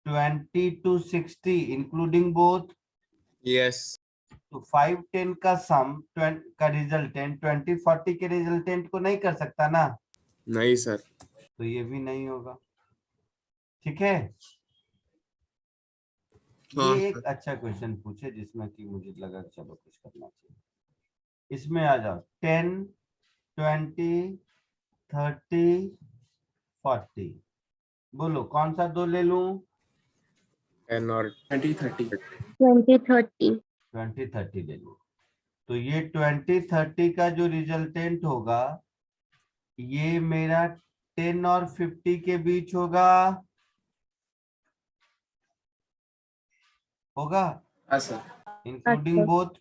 Speaker 2: 20 to 60 including both.
Speaker 1: Yes.
Speaker 2: तो 5, 10 का सम का रिजल्टेंट 20, 40 के रिजल्टेंट को नहीं कर सकता ना।
Speaker 1: नहीं सर।
Speaker 2: तो ये भी नहीं होगा। ठीक है,
Speaker 1: हाँ
Speaker 2: ये एक
Speaker 1: सर।
Speaker 2: अच्छा क्वेश्चन पूछे जिसमें कि मुझे लगा चलो कुछ करना चाहिए। इसमें आ जाओ 10, 20, 30, 40। बोलो कौन सा 2 ले लूं?
Speaker 1: 10 और
Speaker 8: 2030.
Speaker 6: 2030.
Speaker 2: 20, 30 ले लूं। तो ये 20, 30 का जो रिजल्टेंट होगा ये मेरा 10 और 50 के बीच होगा।
Speaker 8: हाँ सर.
Speaker 2: Including both.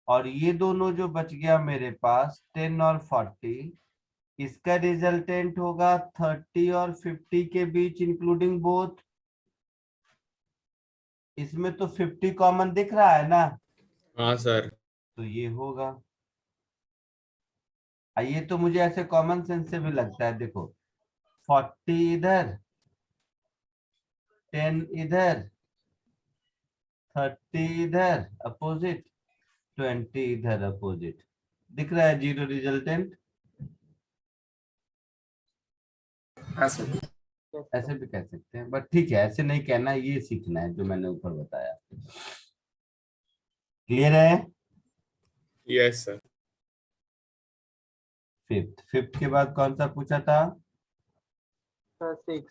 Speaker 2: और ये दोनों जो बच गया मेरे पास 10 और 40, इसका रिजल्टेंट होगा 30 और 50 के बीच इंक्लूडिंग बोथ। इसमें तो 50 कॉमन दिख रहा है ना,
Speaker 1: हाँ सर।
Speaker 2: तो ये होगा। ये तो मुझे ऐसे कॉमन सेंस से भी लगता है। देखो 40 इधर, 10 इधर, 30 इधर अपोजिट, 20 इधर अपोजिट। दिख रहा है जीरो रिजल्टेंट।
Speaker 8: हाँ सर.
Speaker 3: Yes,
Speaker 2: ऐसे भी कह सकते हैं, बट ठीक है, ऐसे नहीं कहना, ये सीखना है जो मैंने ऊपर बताया। क्लियर है?
Speaker 1: Yes sir.
Speaker 2: फिफ्थ के बाद कौन सा पूछा था?
Speaker 3: sir. 6.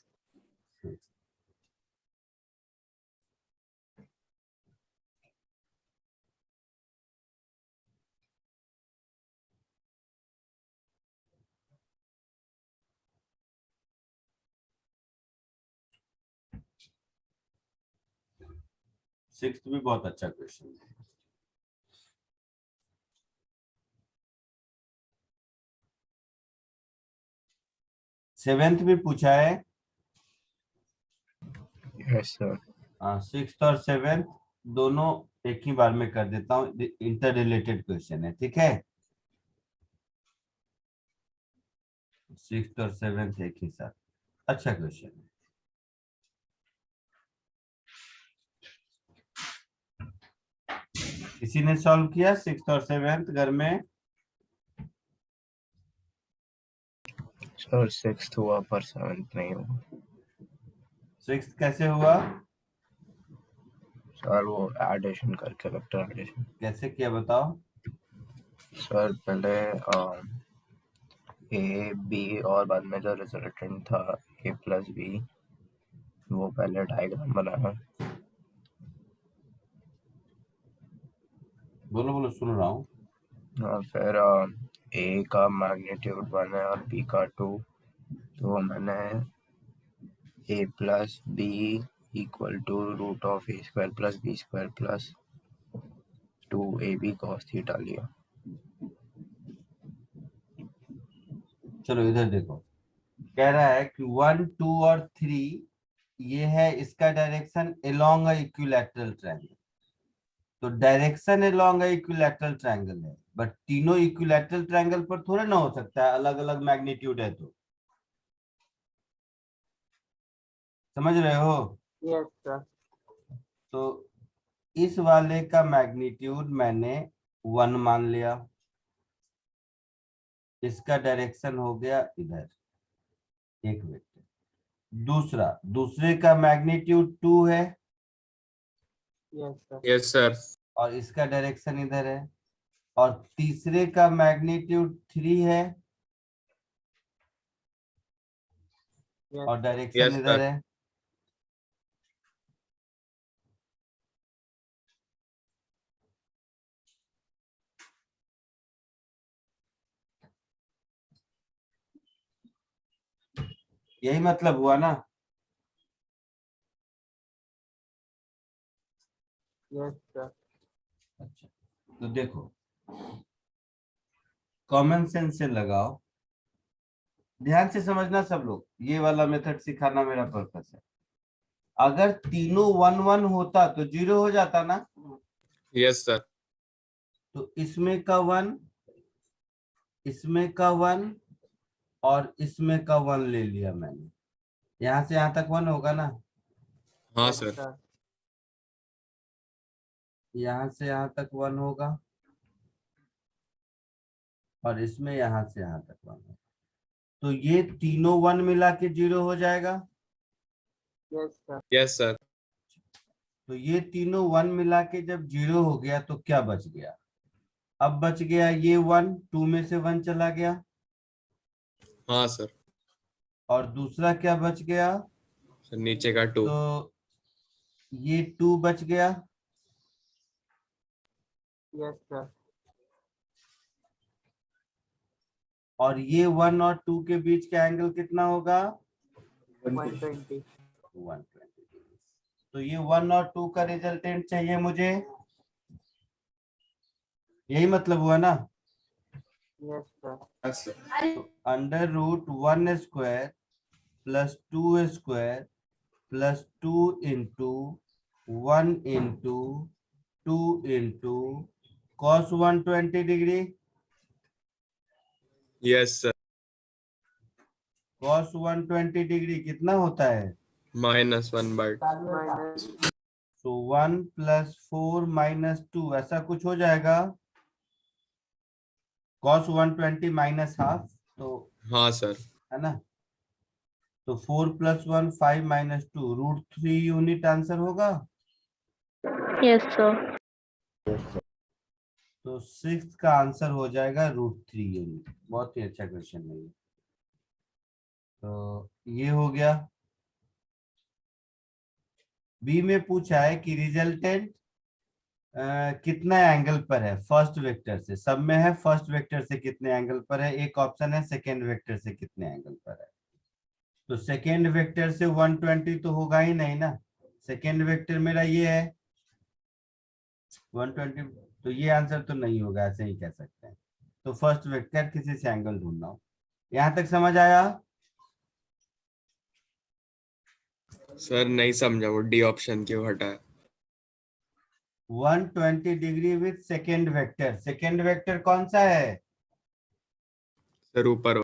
Speaker 2: सिक्स्थ भी बहुत अच्छा क्वेश्चन है। सेवेंथ भी पूछा है।
Speaker 7: Yes sir.
Speaker 2: सिक्स्थ और सेवेंथ दोनों एक ही बार में कर देता हूँ, इंटर रिलेटेड क्वेश्चन है, ठीक है। सिक्स्थ और सेवेंथ एक ही साथ, अच्छा क्वेश्चन है। किसी ने सॉल्व किया सिक्स्थ और सेवेंथ घर में?
Speaker 7: सर सिक्स्थ हुआ पर सेवेंथ नहीं हुआ।
Speaker 2: सिक्स्थ कैसे हुआ?
Speaker 7: सर वो एडिशन करके, वेक्टर एडिशन।
Speaker 2: कैसे किया बताओ?
Speaker 7: सर पहले ए बी और बाद में जो रिजल्टेंट था ए प्लस बी, वो पहले डायग्राम बनाया।
Speaker 2: बोलो बोलो, सुन रहा हूँ।
Speaker 7: और फिर ए का मैग्नीट्यूड 1 है और बी का 2, तो मैंने A plus B equal to root of A square plus B square plus 2ab cos theta लिया।
Speaker 2: चलो इधर देखो, कह रहा है कि 1, 2 और 3 ये है इसका direction along a equilateral triangle. तो direction along a equilateral triangle है, बट तीनों इक्विलैटरल ट्रायंगल पर थोड़ा ना हो सकता है, अलग अलग मैग्नीट्यूड है। तो समझ रहे हो?
Speaker 3: Yes, sir.
Speaker 2: तो इस वाले का मैग्नीट्यूड मैंने 1 मान लिया, इसका डायरेक्शन हो गया इधर एक वेक्टर। दूसरे का मैग्नीट्यूड 2 है
Speaker 3: Yes, sir.
Speaker 1: Yes sir.
Speaker 2: और इसका डायरेक्शन इधर है। और तीसरे का मैग्नीट्यूड 3 है
Speaker 3: Yes,
Speaker 2: और
Speaker 3: sir.
Speaker 2: डायरेक्शन
Speaker 1: Yes,
Speaker 2: इधर
Speaker 1: sir.
Speaker 2: है। यही मतलब हुआ ना?
Speaker 3: Yes, sir.
Speaker 2: अच्छा, तो देखो कॉमन सेंस से लगाओ, ध्यान से समझना सब लोग, ये वाला मेथड सिखाना मेरा पर्पस है। अगर तीनों 1, 1 होता तो 0 हो जाता ना।
Speaker 1: Yes sir.
Speaker 2: तो इसमें का 1, इसमें का 1 और इसमें का 1 ले लिया मैंने, यहां से यहां तक 1 होगा ना।
Speaker 1: हाँ
Speaker 3: Yes,
Speaker 1: सर।
Speaker 3: sir.
Speaker 2: यहां से यहां तक 1 होगा और इसमें यहां से यहां तक 1 होगा। तो ये तीनों 1 मिला के 0 हो जाएगा।
Speaker 3: Yes, sir.
Speaker 1: Yes sir.
Speaker 2: तो ये तीनों 1 मिला के जब 0 हो गया तो क्या बच गया? अब बच गया ये 1, 2 में से 1 चला गया,
Speaker 1: हाँ सर।
Speaker 2: और दूसरा क्या बच गया?
Speaker 1: सर नीचे का 2।
Speaker 2: तो ये 2 बच गया।
Speaker 3: Yes, sir.
Speaker 2: और ये 1 और 2 के बीच का एंगल कितना होगा?
Speaker 3: 120.
Speaker 2: 120 तो ये 1 और 2 का रिजल्टेंट चाहिए मुझे, यही मतलब हुआ ना?
Speaker 3: Yes, sir.
Speaker 2: तो under root 1 square plus 2 square plus 2 into 1 into 2 into cos 120 degree.
Speaker 1: Yes sir.
Speaker 2: Cos 120 degree कितना होता है?
Speaker 1: -1/2।
Speaker 3: Minus.
Speaker 2: तो 1 + 4 - 2 ऐसा कुछ हो जाएगा। cos 120 -½ तो
Speaker 1: हाँ सर।
Speaker 2: है ना। तो 4 + 1 5 - 2 √3 यूनिट आंसर होगा।
Speaker 6: Yes, sir.
Speaker 2: तो 6th का आंसर हो जाएगा √3 यूनिट। बहुत ही अच्छा क्वेश्चन है ये। तो ये हो गया। बी में पूछा है कि रिजल्टेंट कितना एंगल पर है फर्स्ट वेक्टर से। सब में है फर्स्ट वेक्टर से कितने एंगल पर है, एक ऑप्शन है सेकेंड वेक्टर से कितने एंगल पर है। तो सेकेंड वेक्टर से 120 तो होगा ही नहीं ना। सेकेंड वेक्टर मेरा ये है 120, तो ये आंसर तो नहीं होगा, ऐसे ही कह सकते हैं। तो फर्स्ट वेक्टर किसी से एंगल ढूंढना हो। यहां तक समझ आया?
Speaker 1: सर नहीं समझा, वो डी ऑप्शन क्यों हटाया?
Speaker 2: 120 degree with second vector. Second vector कौन सा है?
Speaker 1: सर ऊपर।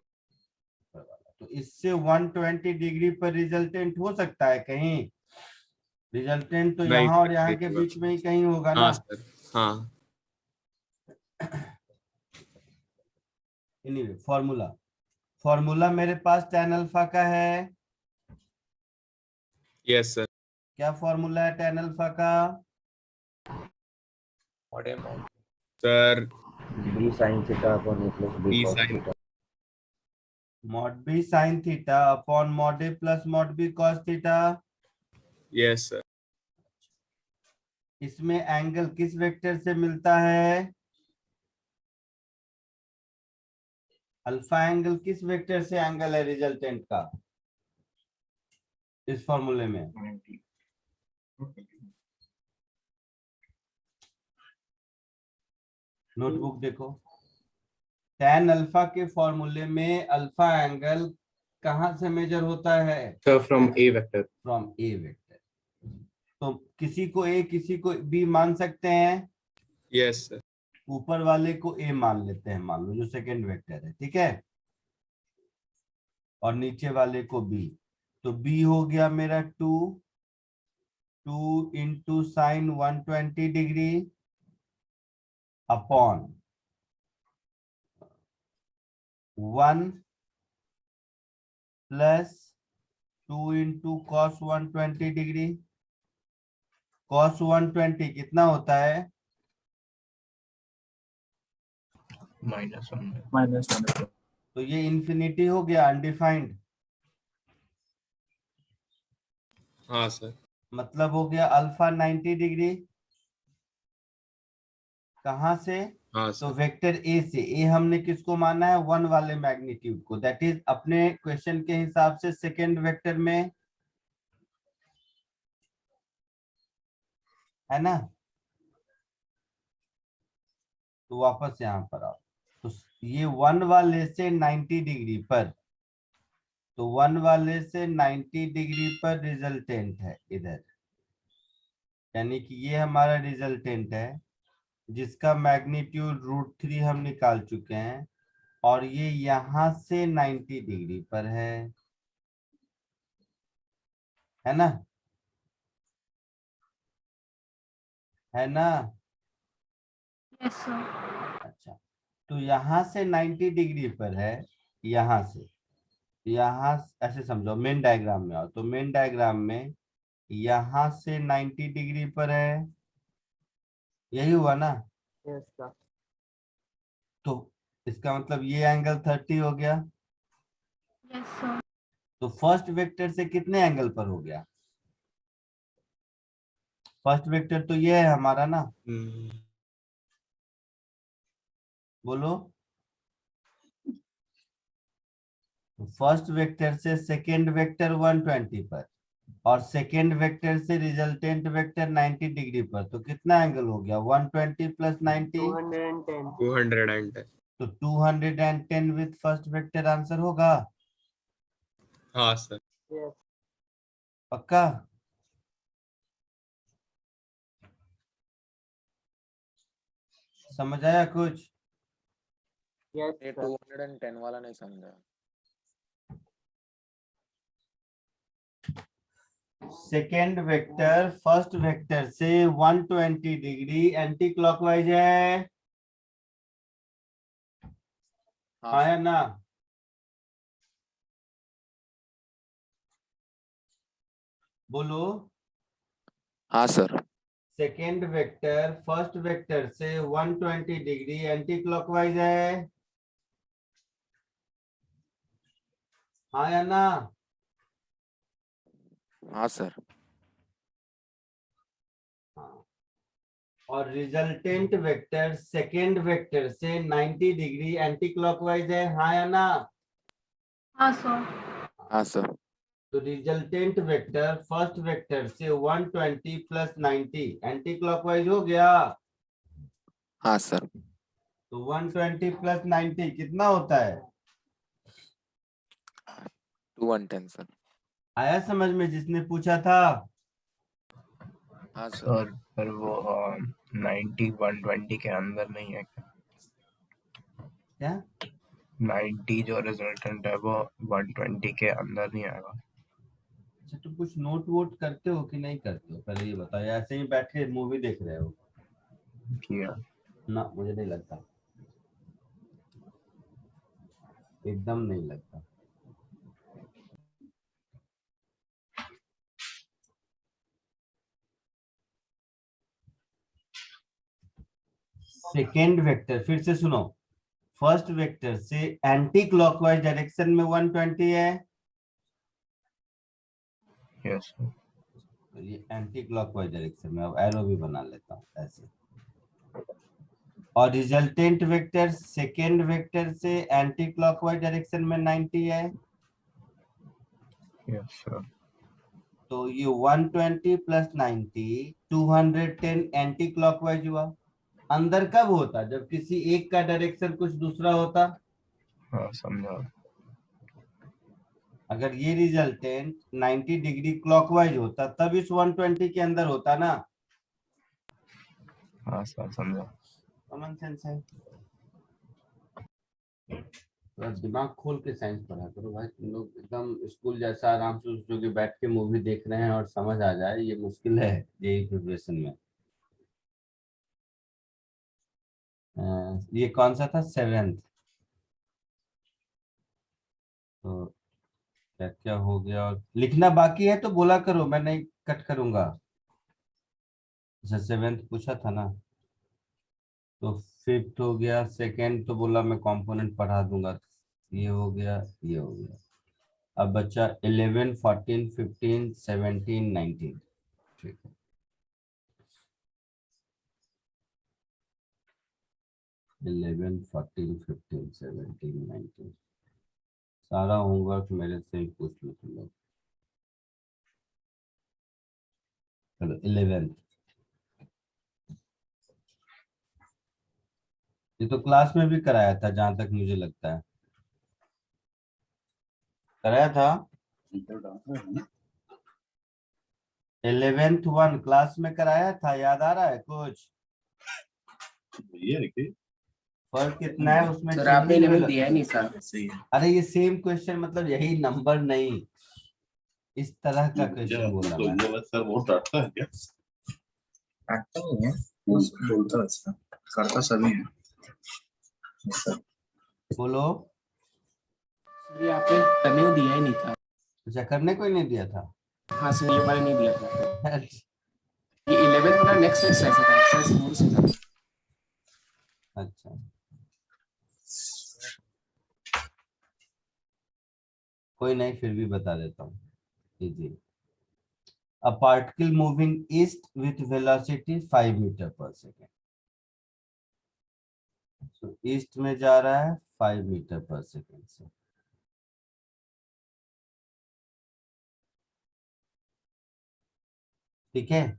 Speaker 2: तो इससे 120 डिग्री पर रिजल्टेंट हो सकता है कहीं? रिजल्टेंट तो
Speaker 1: नहीं
Speaker 2: यहाँ और
Speaker 1: सर,
Speaker 2: यहाँ
Speaker 1: नहीं
Speaker 2: के
Speaker 1: होगा।
Speaker 2: बीच में ही कहीं होगा
Speaker 1: हाँ
Speaker 2: ना।
Speaker 1: सर। हाँ।
Speaker 2: एनीवे फॉर्मूला, फॉर्मूला मेरे पास tan अल्फा का है।
Speaker 1: Yes sir.
Speaker 2: क्या फॉर्मूला है tan अल्फा का?
Speaker 1: Sir
Speaker 7: b sin theta upon a plus b
Speaker 1: B
Speaker 7: cos
Speaker 1: sine.
Speaker 7: theta.
Speaker 2: mod b sin theta upon mod a plus mod b cos theta.
Speaker 1: Yes sir.
Speaker 2: इसमें angle किस vector से मिलता है? Alpha angle किस vector से angle है resultant का इस फॉर्मूले में? नोटबुक देखो। tan अल्फा के फॉर्मूले में अल्फा एंगल कहां से मेजर होता है?
Speaker 1: Sir from A vector.
Speaker 2: From A vector. तो किसी को ए किसी को बी मान सकते हैं।
Speaker 1: Yes sir.
Speaker 2: ऊपर वाले को ए मान लेते हैं, मान लो जो सेकंड वेक्टर है, ठीक है। और नीचे वाले को बी। तो बी हो गया मेरा 2 into sine 120 degree upon 1 plus 2 into cos 120 degree. Cos 120 कितना होता है?
Speaker 7: -1.
Speaker 2: तो ये इंफिनिटी हो गया, अनडिफाइंड।
Speaker 1: हाँ सर।
Speaker 2: मतलब हो गया अल्फा 90 डिग्री। कहां से?
Speaker 1: हाँ
Speaker 2: तो
Speaker 1: सर।
Speaker 2: वेक्टर ए से। ए हमने किसको माना है? 1 वाले मैग्नीट्यूड को, दैट इज अपने क्वेश्चन के हिसाब से सेकेंड वेक्टर में, है ना। तो वापस यहाँ पर आओ। तो ये 1 वाले से 90 डिग्री पर, तो 1 वाले से 90 डिग्री पर रिजल्टेंट है इधर, यानी कि ये हमारा रिजल्टेंट है जिसका मैग्नीट्यूड √3 हम निकाल चुके हैं। और ये यहां से 90 डिग्री पर है ना, है ना।
Speaker 6: Yes, sir.
Speaker 2: अच्छा, तो यहाँ से 90 डिग्री पर है, यहाँ से, यहाँ ऐसे समझो मेन डायग्राम में आओ। तो मेन डायग्राम में यहाँ से 90 डिग्री पर है, यही हुआ ना।
Speaker 3: Yes, sir.
Speaker 2: तो इसका मतलब ये एंगल 30 हो गया।
Speaker 6: Yes, sir.
Speaker 2: तो फर्स्ट वेक्टर से कितने एंगल पर हो गया? फर्स्ट वेक्टर तो ये है हमारा ना, बोलो। फर्स्ट वेक्टर से सेकेंड वेक्टर 120 पर और सेकेंड वेक्टर से रिजल्टेंट वेक्टर 90 डिग्री पर, तो कितना एंगल हो गया? 120 प्लस 90,
Speaker 3: 210.
Speaker 1: 210.
Speaker 2: तो 210 विथ फर्स्ट वेक्टर आंसर होगा।
Speaker 1: हाँ सर.
Speaker 3: Yes.
Speaker 2: पक्का? समझ आया कुछ?
Speaker 3: Yes,
Speaker 9: ये
Speaker 3: sir.
Speaker 9: 210 वाला नहीं समझा।
Speaker 2: सेकेंड वेक्टर फर्स्ट वेक्टर से 120 डिग्री एंटी क्लॉकवाइज है,
Speaker 9: हाँ
Speaker 2: आया ना? बोलो।
Speaker 9: हाँ sir.
Speaker 2: Second vector first vector से 120 डिग्री एंटी क्लॉकवाइज है, हाँ या ना?
Speaker 9: हाँ सर।
Speaker 2: हाँ। और रिजल्टेंट वेक्टर सेकेंड वेक्टर से 90 डिग्री एंटी क्लॉकवाइज है, हाँ या ना?
Speaker 6: हाँ, sir.
Speaker 9: हाँ सर।
Speaker 2: तो रिजल्टेंट वेक्टर फर्स्ट वेक्टर से 120 प्लस 90 एंटी क्लॉकवाइज हो गया।
Speaker 9: हाँ सर।
Speaker 2: तो 120 प्लस 90 कितना होता है?
Speaker 9: 210 सर।
Speaker 2: आया समझ में जिसने पूछा था?
Speaker 9: हाँ सर।
Speaker 7: सर पर वो 90 120 के अंदर नहीं है क्या?
Speaker 2: क्या
Speaker 7: 90 जो रिजल्टेंट है वो 120 के अंदर नहीं आएगा?
Speaker 2: अच्छा, तो कुछ नोट वोट करते हो कि नहीं करते हो? पहले ये बताओ, या ऐसे ही बैठे मूवी देख रहे हो?
Speaker 7: किया।
Speaker 2: ना, मुझे नहीं लगता, एकदम नहीं लगता। सेकेंड वेक्टर फिर से सुनो, फर्स्ट वेक्टर से एंटी क्लॉकवाइज डायरेक्शन में 120 है,
Speaker 7: यस सर।
Speaker 2: तो ये एंटी क्लॉकवाइज डायरेक्शन में, अब एरो भी बना लेता हूँ ऐसे। और रिजल्टेंट वेक्टर सेकेंड वेक्टर से एंटी क्लॉकवाइज डायरेक्शन में 90 है,
Speaker 7: यस सर।
Speaker 2: तो ये 120 प्लस 90 210 एंटी क्लॉकवाइज हुआ। अंदर कब होता? जब किसी एक का डायरेक्शन कुछ दूसरा होता।
Speaker 7: हाँ समझा।
Speaker 2: अगर ये रिजल्टेंट 90 डिग्री क्लॉकवाइज होता तब इस 120 के अंदर होता ना।
Speaker 7: हाँ सर समझा।
Speaker 2: कॉमन सेंस है, थोड़ा दिमाग खोल के साइंस पढ़ा करो भाई। तुम लोग एकदम स्कूल जैसा आराम से सोचो कि बैठ के मूवी देख रहे हैं और समझ आ जाए, ये मुश्किल है जेईई प्रिपरेशन में। ये कौन सा था? 7th। तो क्या क्या हो गया? और लिखना बाकी है तो बोला करो, मैं नहीं कट करूंगा। अच्छा 7th पूछा था ना, तो 5th हो गया, सेकेंड तो बोला मैं कंपोनेंट पढ़ा दूंगा, ये हो गया, ये हो गया। अब बच्चा 11 14 15 17 19। ठीक है, 11 14 15 17 19 सारा होमवर्क मेरे से ही पूछ लो तुम लोग। चलो 11, ये तो क्लास में भी कराया था जहां तक मुझे लगता है, कराया था। 11th 1 क्लास में कराया था, याद आ रहा है कुछ? फर्क कितना है उसमें?
Speaker 8: सर आपने
Speaker 2: changing में
Speaker 8: 11 दिया ही नहीं था।
Speaker 2: अरे ये सेम क्वेश्चन, मतलब यही नंबर नहीं, इस तरह का क्वेश्चन बोला मैं।
Speaker 10: सर बहुत डांटता है क्या? डांटता नहीं है, वो बोलता है, अच्छा करता सभी है।
Speaker 2: बोलो।
Speaker 8: सर ये आपने करने को दिया ही नहीं था।
Speaker 2: अच्छा, करने को ही नहीं दिया था।
Speaker 8: हाँ सर ये वाला नहीं दिया था। ये 11 वाला नेक्स्ट एक्सरसाइज था, एक्सरसाइज 4 से था।
Speaker 2: अच्छा कोई नहीं, फिर भी बता देता हूँ। लीजिए, a particle moving east with velocity 5 metre पर सेकेंड। तो ईस्ट में जा रहा है 5 मीटर पर सेकेंड से। ठीक है,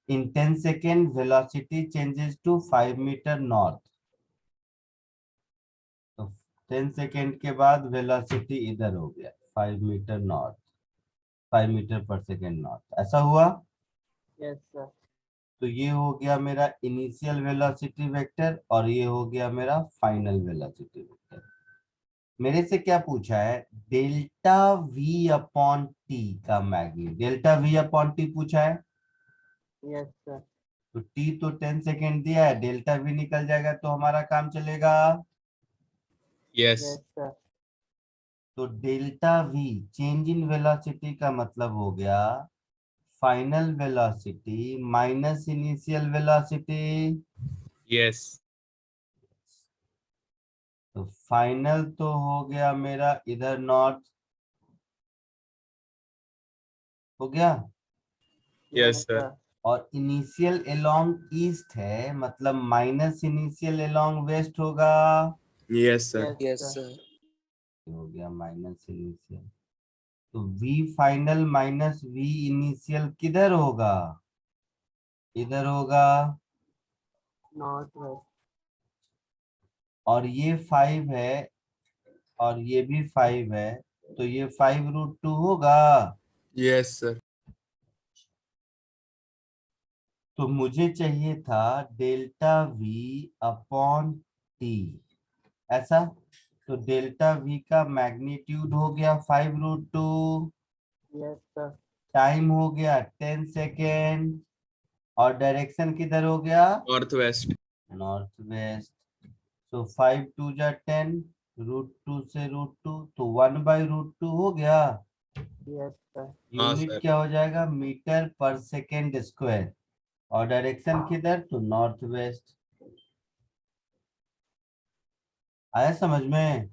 Speaker 2: in 10 second velocity changes to 5 metre north. तो 10 सेकेंड के बाद वेलोसिटी इधर हो गया 5 मीटर नॉर्थ, 5 मीटर पर सेकेंड नॉर्थ। ऐसा हुआ?
Speaker 3: Yes, sir.
Speaker 2: तो ये हो गया मेरा इनिशियल वेलोसिटी वेक्टर और ये हो गया मेरा फाइनल वेलोसिटी वेक्टर। मेरे से क्या पूछा है? डेल्टा v अपॉन टी का magnitude. Delta v upon T पूछा है।
Speaker 3: Yes, sir.
Speaker 2: तो t तो 10 सेकेंड दिया है, डेल्टा v निकल जाएगा तो हमारा काम चलेगा।
Speaker 1: Yes.
Speaker 3: Yes, sir.
Speaker 2: तो delta v change in velocity का मतलब हो गया final velocity minus initial velocity.
Speaker 1: Yes.
Speaker 2: तो फाइनल तो हो गया मेरा इधर नॉर्थ, हो गया।
Speaker 1: Yes, sir.
Speaker 2: और इनिशियल अलोंग ईस्ट है, मतलब माइनस इनिशियल अलोंग वेस्ट होगा।
Speaker 1: Yes, sir.
Speaker 3: Yes, sir.
Speaker 2: हो गया माइनस इनिशियल। तो v final minus v initial किधर होगा? इधर होगा।
Speaker 3: Northwest.
Speaker 2: और ये 5 है और ये भी 5 है, तो ये 5√2 होगा।
Speaker 1: Yes, sir.
Speaker 2: तो मुझे चाहिए था डेल्टा v अपॉन टी, ऐसा। तो डेल्टा v का मैग्नीट्यूड हो गया 5√2,
Speaker 3: Yes, sir.
Speaker 2: टाइम हो गया 10 सेकेंड और डायरेक्शन किधर हो गया?
Speaker 1: Northwest.
Speaker 2: North west. तो 5 2 जा 10, √2 से √2 तो 1/√2 हो गया।
Speaker 3: Yes, sir.
Speaker 1: हाँ,
Speaker 2: यूनिट
Speaker 1: sir.
Speaker 2: क्या हो जाएगा? मीटर पर सेकेंड स्क्वायर। और डायरेक्शन किधर? तो नॉर्थ वेस्ट। आया समझ में?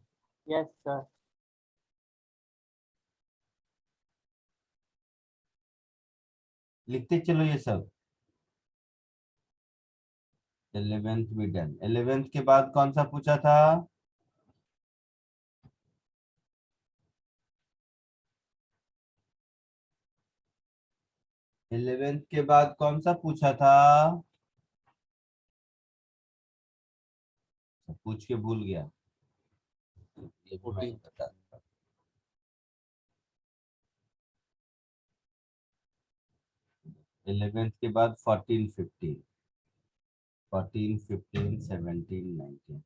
Speaker 3: Yes, sir.
Speaker 2: लिखते चलो ये सब। 11th भी डन। 11th के बाद कौन सा पूछा था? इलेवेंथ के बाद कौन सा पूछा था? पूछ के भूल गया। ये भी मैं ही बता दूंगा। 11th के बाद 14 15 14 15 17 19।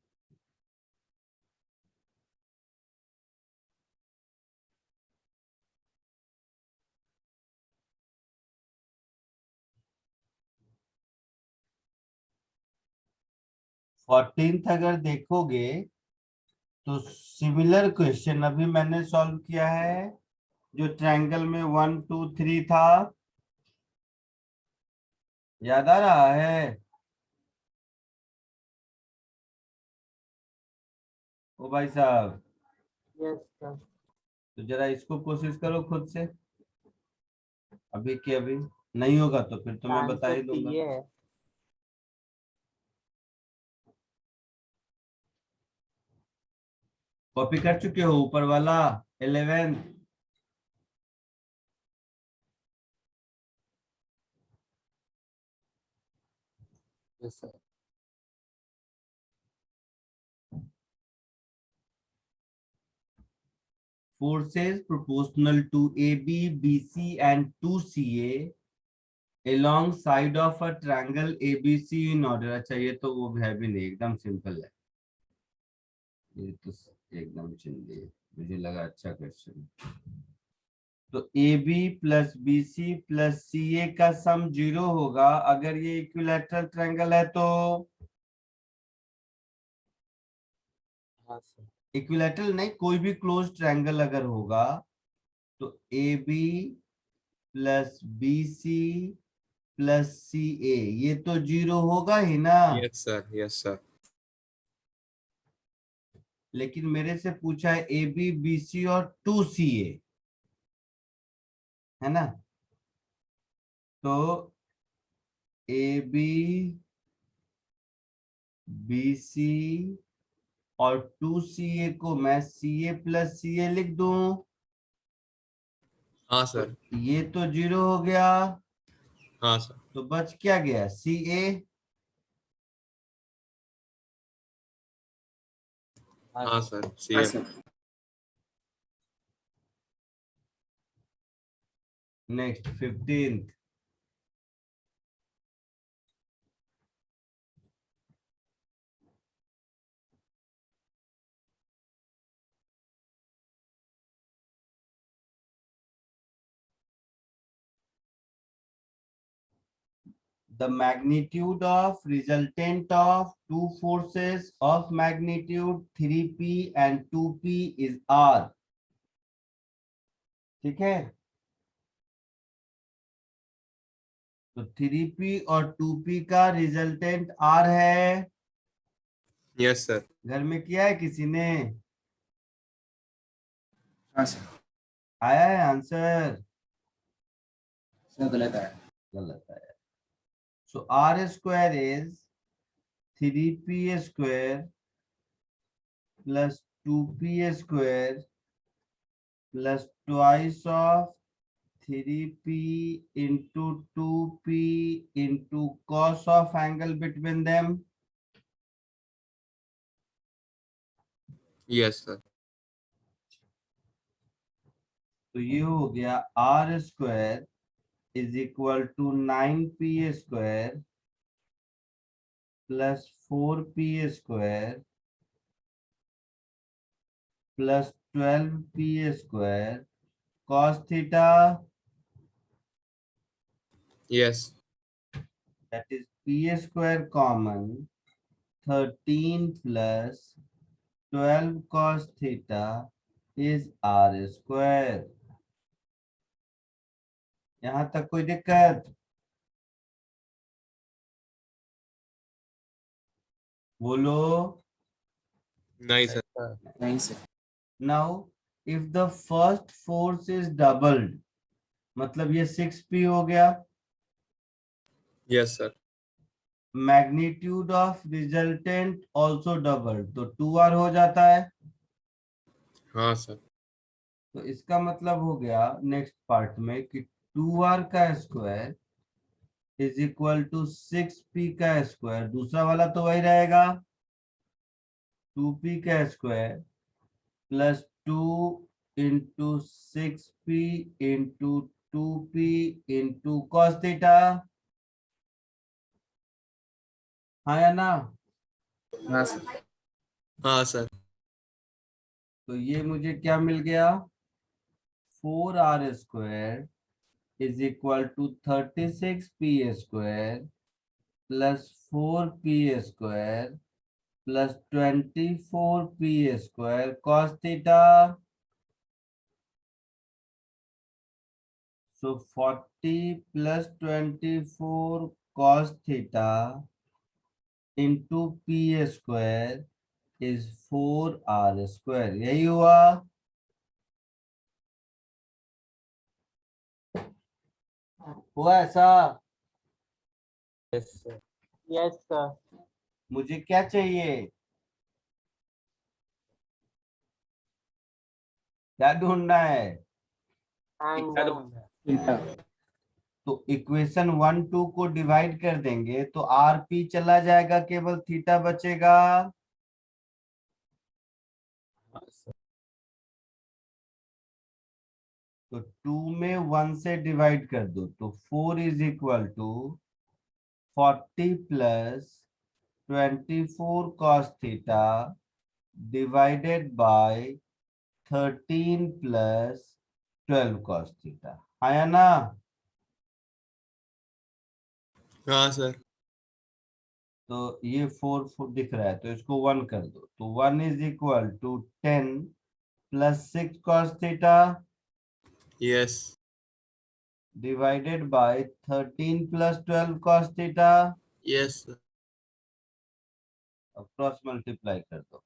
Speaker 2: फोर्टीन्थ अगर देखोगे तो सिमिलर क्वेश्चन अभी मैंने सॉल्व किया है, जो ट्रायंगल में 1 2 3 था। याद आ रहा है? ओ भाई साहब,
Speaker 3: Yes, sir.
Speaker 2: तो जरा इसको कोशिश करो खुद से। अभी के अभी नहीं होगा तो फिर तो मैं बता ही
Speaker 3: Answer
Speaker 2: दूंगा।
Speaker 3: ये है।
Speaker 2: कॉपी कर चुके हो ऊपर वाला 11th?
Speaker 8: Yes, sir.
Speaker 2: Forces proportional to AB, BC and 2CA along side of a triangle ABC in order। अच्छा, ये तो वो है भी नहीं, एकदम सिंपल है ये तो, एकदम चिंदी। मुझे लगा अच्छा क्वेश्चन। तो AB plus BC plus CA का सम 0 होगा अगर ये इक्विलैटरल ट्रायंगल है तो।
Speaker 8: हाँ सर।
Speaker 2: इक्विलैटरल नहीं, कोई भी क्लोज ट्रायंगल अगर होगा तो AB plus BC plus CA ये तो 0 होगा ही ना।
Speaker 1: Yes, sir. Yes, sir.
Speaker 2: लेकिन मेरे से पूछा है ए बी बी सी और 2CA, है ना? तो ए बी बी सी और 2CA को मैं CA प्लस CA लिख दूं,
Speaker 1: हाँ सर।
Speaker 2: ये तो 0 हो गया,
Speaker 1: हाँ सर।
Speaker 2: तो बच क्या गया? CA।
Speaker 1: हाँ सर।
Speaker 8: हाँ
Speaker 1: CA।
Speaker 8: Sir.
Speaker 2: Next 15th। The magnitude of resultant of two forces of magnitude 3P and 2P is R. ठीक है, तो 3P और 2P का रिजल्टेंट R है।
Speaker 1: Yes sir.
Speaker 2: घर में किया है किसी ने?
Speaker 8: हाँ सर।
Speaker 2: आया है आंसर?
Speaker 8: सर गलत है।
Speaker 2: गलत है। So R square is 3P square plus 2P square plus twice of 3P into 2P into cos of angle between them.
Speaker 1: Yes sir.
Speaker 2: तो ये हो गया R square is equal to 9P square plus 4P square plus 12P square cos theta,
Speaker 1: yes.
Speaker 2: that is P square common, 13 plus 12 cos theta is R square. यहां तक कोई दिक्कत? बोलो।
Speaker 1: नहीं सर।
Speaker 8: नहीं sir.
Speaker 2: Now if the first force is doubled, मतलब ये 6P हो गया,
Speaker 1: yes sir.
Speaker 2: Magnitude of resultant also doubled, तो 2R हो जाता है।
Speaker 1: हाँ सर।
Speaker 2: तो इसका मतलब हो गया नेक्स्ट पार्ट में कि 2R का square is equal to 6P का स्क्वायर, दूसरा वाला तो वही रहेगा, 2P का square plus 2 into 6P into 2P into cos theta, हाँ या ना?
Speaker 8: हाँ सर।
Speaker 1: हाँ सर।
Speaker 2: तो ये मुझे क्या मिल गया? 4R square is equal to 36P square plus 4P square plus 24P square cos theta. So 40 plus 24 cos theta into P square is 4R square. यही हुआ? हुआ ऐसा?
Speaker 1: Yes sir.
Speaker 3: Yes, sir.
Speaker 2: मुझे क्या चाहिए? क्या ढूंढना है?
Speaker 3: Angle.
Speaker 8: उल्टा।
Speaker 2: तो इक्वेशन 1 2 को डिवाइड कर देंगे तो आरपी चला जाएगा, केवल थीटा बचेगा। तो 2 में 1 से डिवाइड कर दो, तो 4 is equal to 40 plus 24 cos theta divided by 13 plus 12 cos theta, आया ना?
Speaker 1: हाँ सर।
Speaker 2: तो ये 4 दिख रहा है, तो इसको 1 कर दो, तो 1 is equal to 10 plus 6 cos theta
Speaker 1: yes.
Speaker 2: Divided by 13 plus 12 cos theta,
Speaker 1: yes sir.
Speaker 2: अब क्रॉस मल्टीप्लाई कर दो,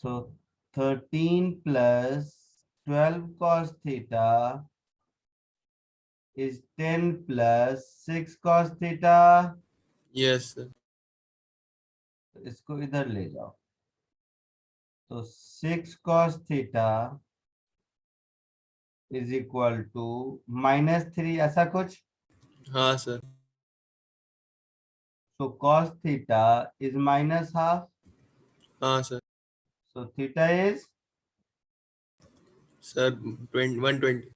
Speaker 2: So 13 plus 12 cos theta is 10 plus 6 cos theta.
Speaker 1: Yes, sir.
Speaker 2: इसको इधर ले जाओ, तो 6 cos theta is equal to -3, ऐसा कुछ.
Speaker 1: हाँ सर.
Speaker 2: So cos theta is -12.
Speaker 1: हाँ सर.
Speaker 2: So theta is
Speaker 1: sir 120.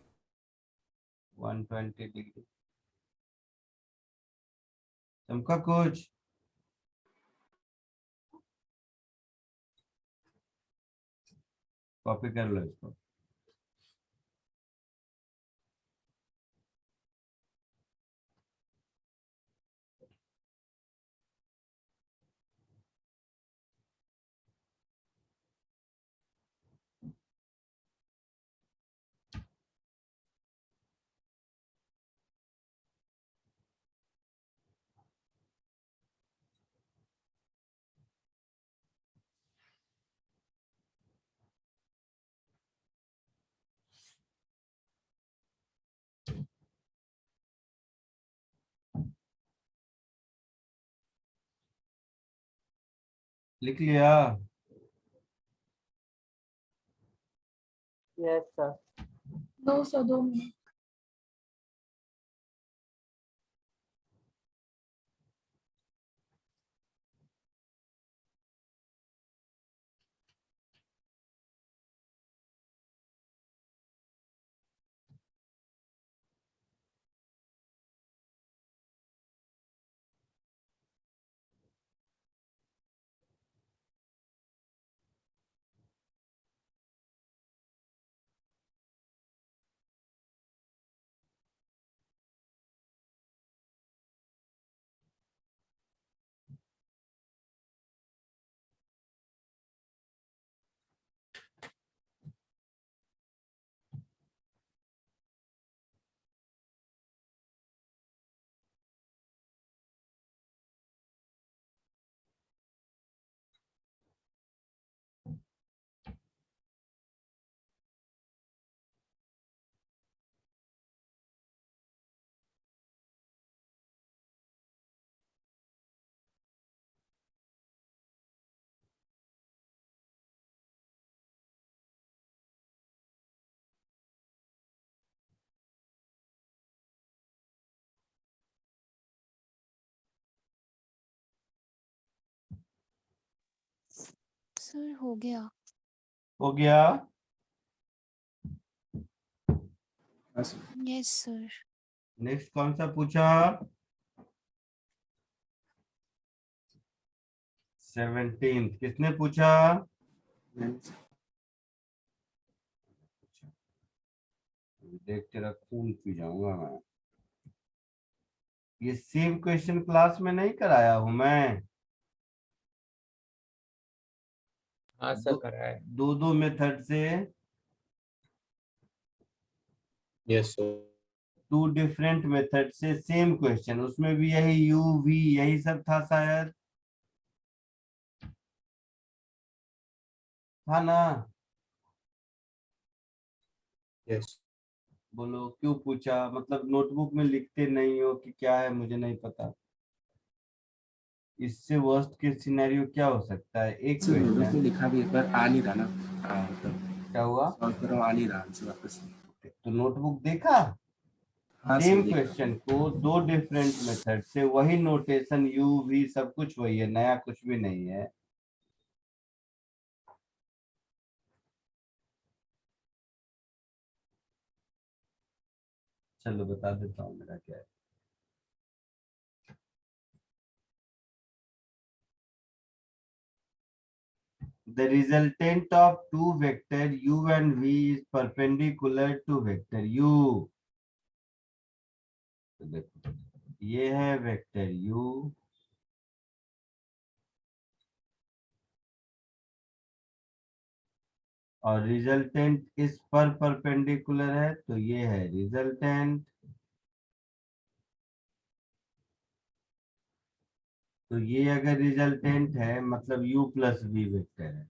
Speaker 2: 120 degree. चमका कुछ? कॉपी कर लो इसको. लिख लिया?
Speaker 3: Yes, sir.
Speaker 6: No, sir, 2 minutes.
Speaker 5: Sir हो गया.
Speaker 2: हो गया?
Speaker 8: Yes.
Speaker 5: Yes sir.
Speaker 2: नेक्स्ट कौन सा पूछा? 17th किसने पूछा?
Speaker 8: Yes.
Speaker 2: देख तेरा खून पी जाऊंगा मैं. ये सेम क्वेश्चन क्लास में नहीं कराया हूं मैं?
Speaker 4: हाँ सर करा है.
Speaker 2: दो मेथड से
Speaker 1: Yes, sir.
Speaker 2: 2 डिफरेंट मेथड से सेम क्वेश्चन, उसमें भी यही यू वी यही सब था शायद, था ना?
Speaker 1: Yes.
Speaker 2: बोलो क्यों पूछा? मतलब नोटबुक में लिखते नहीं हो कि क्या है, मुझे नहीं पता. इससे वर्स्ट केस सिनेरियो क्या हो सकता है? एक
Speaker 8: सर नोटबुक में
Speaker 2: क्वेश्चन.
Speaker 8: लिखा भी एक बार आ नहीं रहा ना. मतलब
Speaker 2: क्या हुआ?
Speaker 8: सॉल्व करो आ नहीं रहा आंसर वापस.
Speaker 2: तो नोटबुक देखा?
Speaker 8: हाँ
Speaker 2: सेम
Speaker 8: सर देखा.
Speaker 2: क्वेश्चन को 2 डिफरेंट मेथड से, वही नोटेशन यू वी सब कुछ वही है, नया कुछ भी नहीं है. चलो बता देता हूँ मेरा क्या है. The resultant of two vector u and v is perpendicular to vector u. तो देखो ये है वेक्टर u और रिजल्टेंट इस पर परपेंडिकुलर है, तो ये है रिजल्टेंट. तो ये अगर रिजल्टेंट है मतलब u प्लस v वेक्टर है.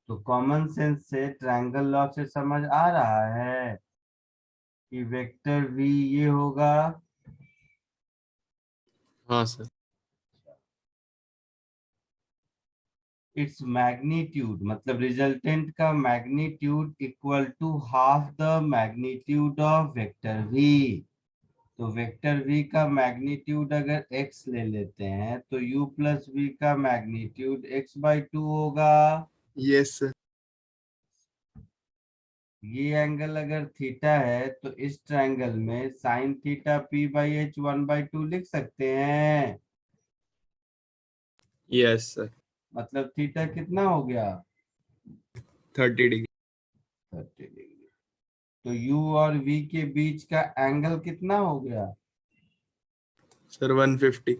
Speaker 2: तो कॉमन सेंस से ट्रायंगल लॉ से समझ आ रहा है कि वेक्टर v ये होगा।
Speaker 1: हाँ सर।
Speaker 2: इट्स मैग्नीट्यूड मतलब रिजल्टेंट का magnitude equal to half the magnitude of vector v। तो वेक्टर v का मैग्नीट्यूड अगर x ले लेते हैं तो u प्लस v का मैग्नीट्यूड x/2 होगा।
Speaker 1: Yes sir.
Speaker 2: ये एंगल अगर थीटा है तो इस ट्रायंगल में साइन थीटा p/h 1/2 लिख सकते हैं।
Speaker 1: Yes sir.
Speaker 2: मतलब थीटा कितना हो गया
Speaker 1: 30 डिग्री।
Speaker 2: 30 डिग्री। तो u और v के बीच का एंगल कितना हो गया
Speaker 1: सर 150।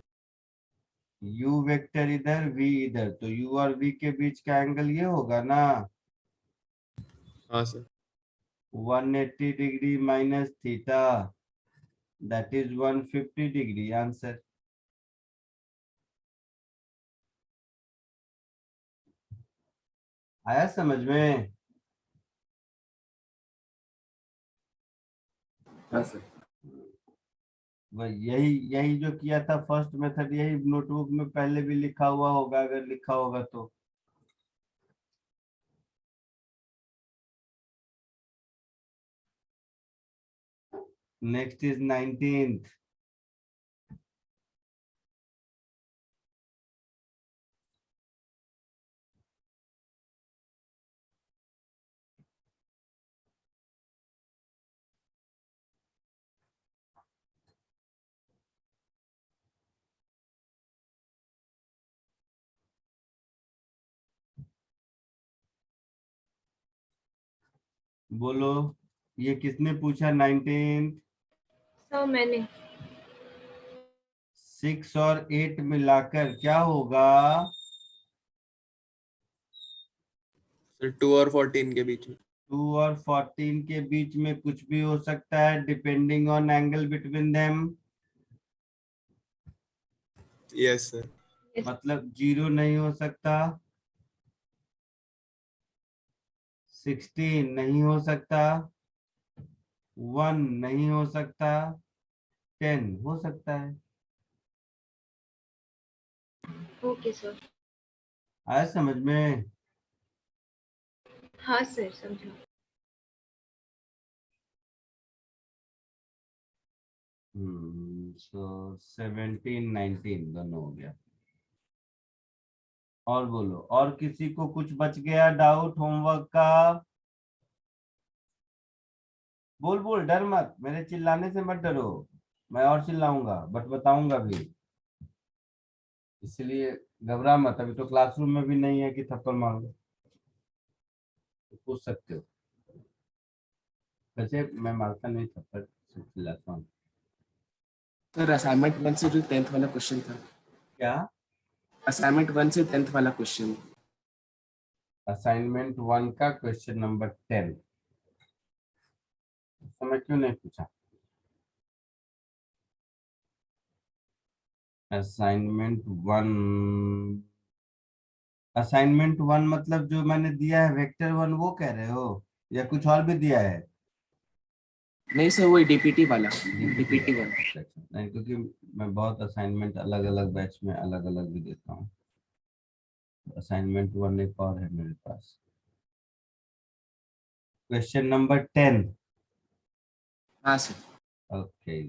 Speaker 2: u वेक्टर इधर v इधर तो u और v के बीच का एंगल ये होगा ना
Speaker 1: हाँ sir.
Speaker 2: 180 degree minus theta that is 150 degree answer. आया समझ में।
Speaker 8: हाँ सर।
Speaker 2: यही यही जो किया था फर्स्ट मेथड यही नोटबुक में पहले भी लिखा हुआ होगा अगर लिखा होगा तो। Next is 19th। बोलो ये किसने पूछा 19th।
Speaker 6: सर मैंने
Speaker 2: 6 और 8 मिलाकर क्या होगा
Speaker 1: सर 2 और 14 के बीच में।
Speaker 2: 2 और 14 के बीच में कुछ भी हो सकता है depending on angle between them.
Speaker 1: Yes sir.
Speaker 2: मतलब 0 नहीं हो सकता 16 नहीं हो सकता 1 नहीं हो सकता 10 हो सकता है।
Speaker 6: Okay sir.
Speaker 2: आया समझ में।
Speaker 6: हाँ सर समझा।
Speaker 2: सो 17 19 दोनों हो गया। और बोलो और किसी को कुछ बच गया डाउट होमवर्क का। बोल बोल डर मत मेरे चिल्लाने से मत डरो। मैं और चिल्लाऊंगा बट बताऊंगा भी इसलिए घबरा मत। अभी तो क्लासरूम में भी नहीं है कि थप्पड़ मार लो तो पूछ सकते हो। वैसे मैं मारता नहीं थप्पड़ सिर्फ चिल्लाता हूँ।
Speaker 8: सर असाइनमेंट 1 से जो 10th वाला क्वेश्चन था।
Speaker 2: क्या
Speaker 8: असाइनमेंट 1 से 10th वाला क्वेश्चन।
Speaker 2: असाइनमेंट 1 का क्वेश्चन नंबर 10 समय क्यों नहीं पूछा। असाइनमेंट 1 मतलब जो मैंने दिया है वेक्टर 1 वो कह रहे हो या कुछ और भी दिया है।
Speaker 8: नहीं सर वही डीपीटी वाला डीपीटी
Speaker 2: वाला।
Speaker 8: वाला।
Speaker 2: अच्छा, नहीं क्योंकि मैं बहुत असाइनमेंट अलग अलग बैच में अलग अलग भी देता हूँ। असाइनमेंट 1 एक और है मेरे पास क्वेश्चन नंबर 10।
Speaker 8: हाँ सर।
Speaker 2: ओके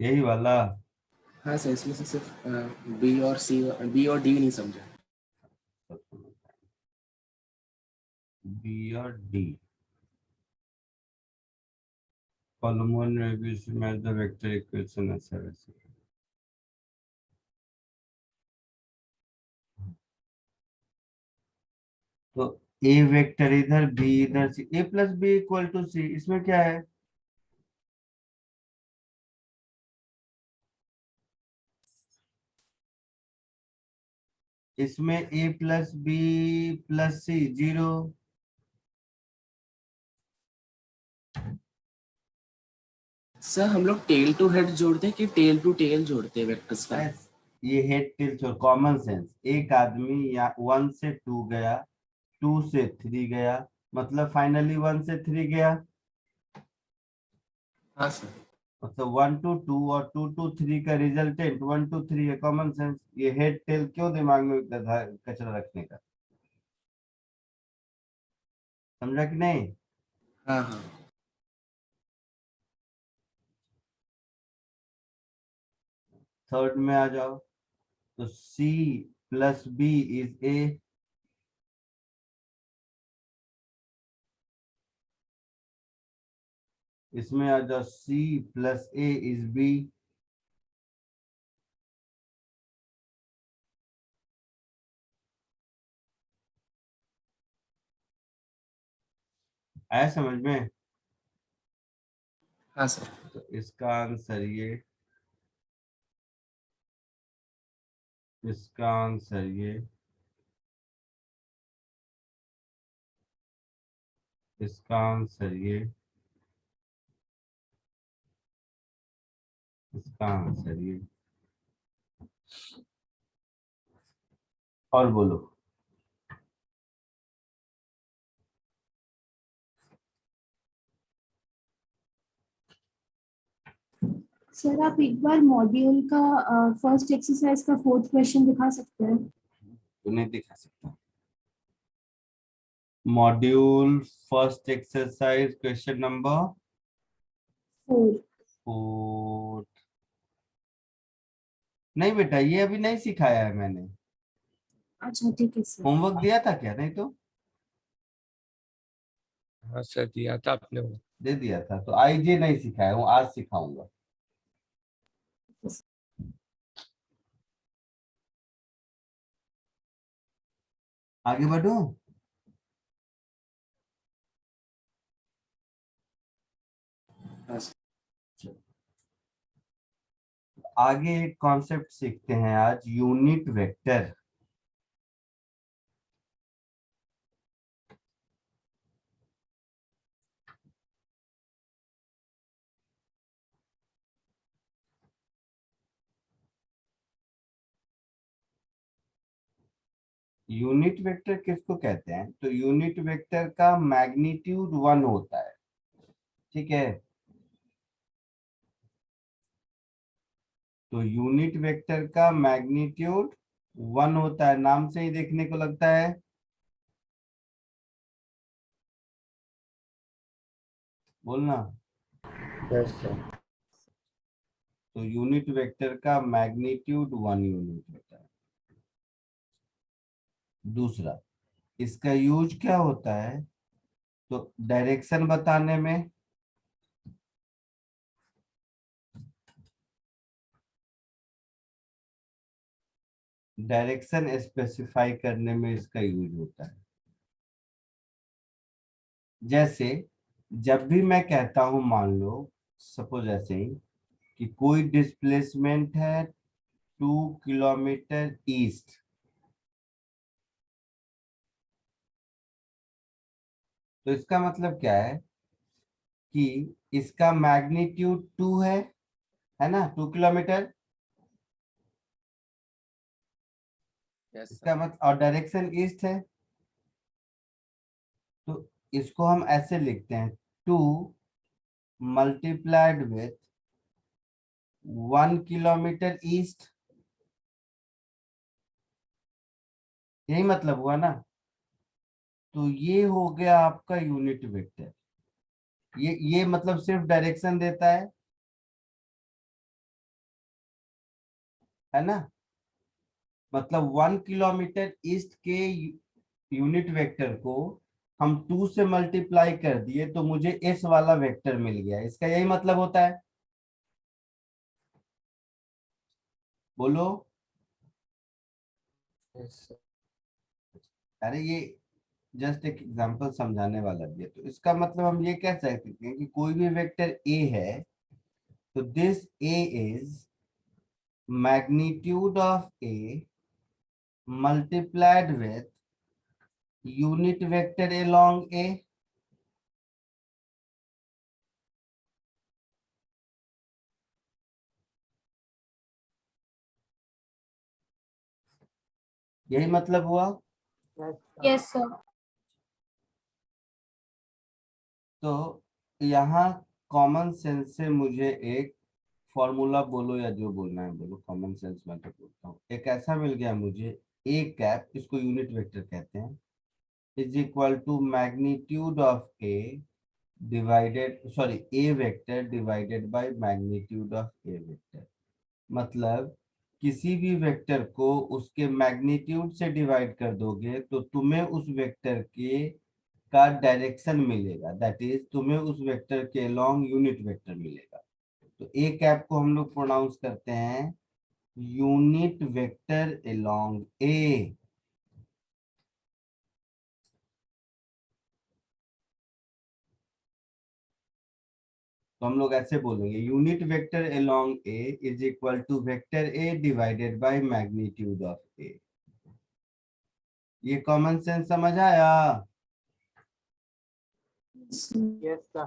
Speaker 2: यही वाला।
Speaker 8: हाँ सर इसमें से सिर्फ बी और सी बी और डी नहीं समझा।
Speaker 2: बी और D column 1 reviews match the vector equation ऐसा वैसे। तो ए वेक्टर इधर बी इधर C A plus B equal to C इसमें क्या है इसमें a plus B plus C 0।
Speaker 8: Sir हम लोग टेल टू हेड जोड़ते हैं कि टेल टू टेल जोड़ते हैं वेक्टर्स का?
Speaker 2: ये हेड टेल छोड़, कॉमन सेंस। एक आदमी या 1 से 2 गया, 2 से 3 गया, मतलब फाइनली 1 से 3 गया।
Speaker 8: हाँ सर।
Speaker 2: मतलब 1 to 2 और 2 to 3 का रिजल्टेंट 1 to 3 है। Common sense. ये हेड टेल क्यों दिमाग में कचरा रखने का, समझा कि नहीं?
Speaker 8: हाँ हाँ।
Speaker 2: थर्ड में आ जाओ, तो C plus B is A। इसमें आ जाओ, C plus A is B। आया समझ में?
Speaker 8: हाँ सर।
Speaker 2: तो इसका आंसर ये, इसका आंसर ये, इसका आंसर ये, इसका आंसर ये। और बोलो।
Speaker 11: सर आप एक बार मॉड्यूल का फर्स्ट एक्सरसाइज का 4th क्वेश्चन दिखा सकते हैं?
Speaker 2: तो नहीं दिखा सकता। Module first exercise question number 4। नहीं बेटा, ये अभी नहीं सिखाया है मैंने।
Speaker 11: अच्छा ठीक है सर।
Speaker 2: होमवर्क दिया था क्या? नहीं तो
Speaker 4: हाँ सर, दिया था आपने वो।
Speaker 2: दे दिया था। तो आईजे नहीं सिखाया हूँ, आज सिखाऊंगा। आगे बढ़ो।
Speaker 8: हाँ सर।
Speaker 2: आगे एक कॉन्सेप्ट सीखते हैं आज, यूनिट वेक्टर। यूनिट वेक्टर किसको कहते हैं? तो यूनिट वेक्टर का मैग्नीट्यूड 1 होता है, ठीक है? तो यूनिट वेक्टर का मैग्नीट्यूड 1 होता है, नाम से ही देखने को लगता है। बोलना।
Speaker 7: Yes sir.
Speaker 2: तो यूनिट वेक्टर का मैग्नीट्यूड 1 यूनिट होता है। दूसरा, इसका यूज क्या होता है? तो डायरेक्शन बताने में, डायरेक्शन स्पेसिफाई करने में इसका यूज होता है। जैसे जब भी मैं कहता हूं, मान लो सपोज ऐसे ही कि कोई डिस्प्लेसमेंट है 2 किलोमीटर ईस्ट, तो इसका मतलब क्या है कि इसका मैग्नीट्यूड 2 है ना, 2 किलोमीटर।
Speaker 9: यस
Speaker 2: इसका मतलब, और डायरेक्शन ईस्ट है, तो इसको हम ऐसे लिखते हैं, 2 मल्टीप्लाइड विथ 1 किलोमीटर ईस्ट। यही मतलब हुआ ना? तो ये हो गया आपका यूनिट वेक्टर। ये मतलब सिर्फ डायरेक्शन देता है ना? मतलब 1 किलोमीटर ईस्ट के यूनिट वेक्टर को हम 2 से मल्टीप्लाई कर दिए तो मुझे एस वाला वेक्टर मिल गया। इसका यही मतलब होता है। बोलो।
Speaker 4: Yes sir.
Speaker 2: अरे ये जस्ट एक एग्जांपल समझाने वाला भी है। तो इसका मतलब हम ये कह सकते हैं कि कोई भी वेक्टर ए है, तो this A is magnitude of A multiplied with unit vector along A. यही मतलब हुआ।
Speaker 3: Yes, sir.
Speaker 6: Yes, sir.
Speaker 2: तो यहाँ कॉमन सेंस से मुझे एक फॉर्मूला बोलो या जो बोलना है बोलो, कॉमन सेंस में तो बोलता हूँ। एक ऐसा मिल गया मुझे, ए कैप, इसको यूनिट वेक्टर कहते हैं, is equal to magnitude of A divided, sorry, A vector divided by magnitude of A vector. मतलब किसी भी वेक्टर को उसके मैग्नीट्यूड से डिवाइड कर दोगे तो तुम्हें उस वेक्टर के का डायरेक्शन मिलेगा, दैट इज तुम्हें उस वेक्टर के अलोंग यूनिट वेक्टर मिलेगा। तो ए कैप को हम लोग प्रोनाउंस करते हैं यूनिट वेक्टर अलोंग ए। तो हम लोग ऐसे बोलेंगे unit vector along A is equal to vector A divided by magnitude of A. ये कॉमन सेंस समझ आया?
Speaker 3: Yes, sir.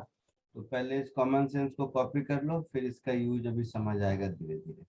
Speaker 2: तो पहले इस कॉमन सेंस को कॉपी कर लो, फिर इसका यूज अभी समझ आएगा धीरे धीरे।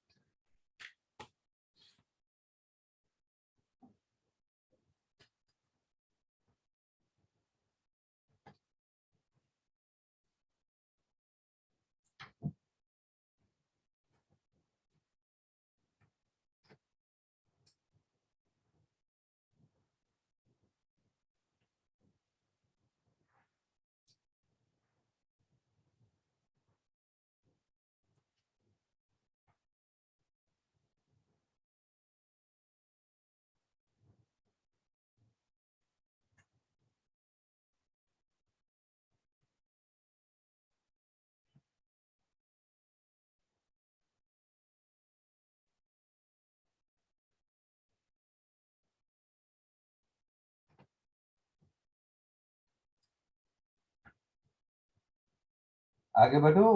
Speaker 2: आगे बढ़ो।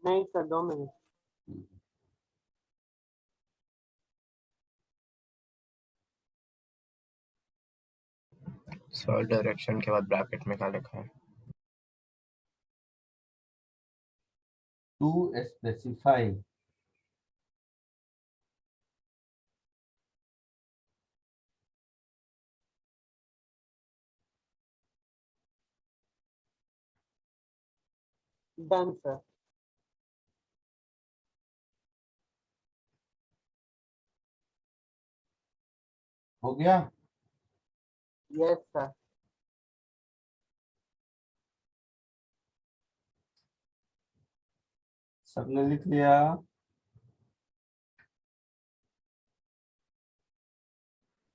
Speaker 3: नहीं सर, 2 मिनट।
Speaker 7: सर डायरेक्शन के बाद ब्रैकेट में क्या लिखा है?
Speaker 2: To specify
Speaker 3: done sir.
Speaker 2: हो गया।
Speaker 3: Yes sir.
Speaker 2: सबने लिख लिया?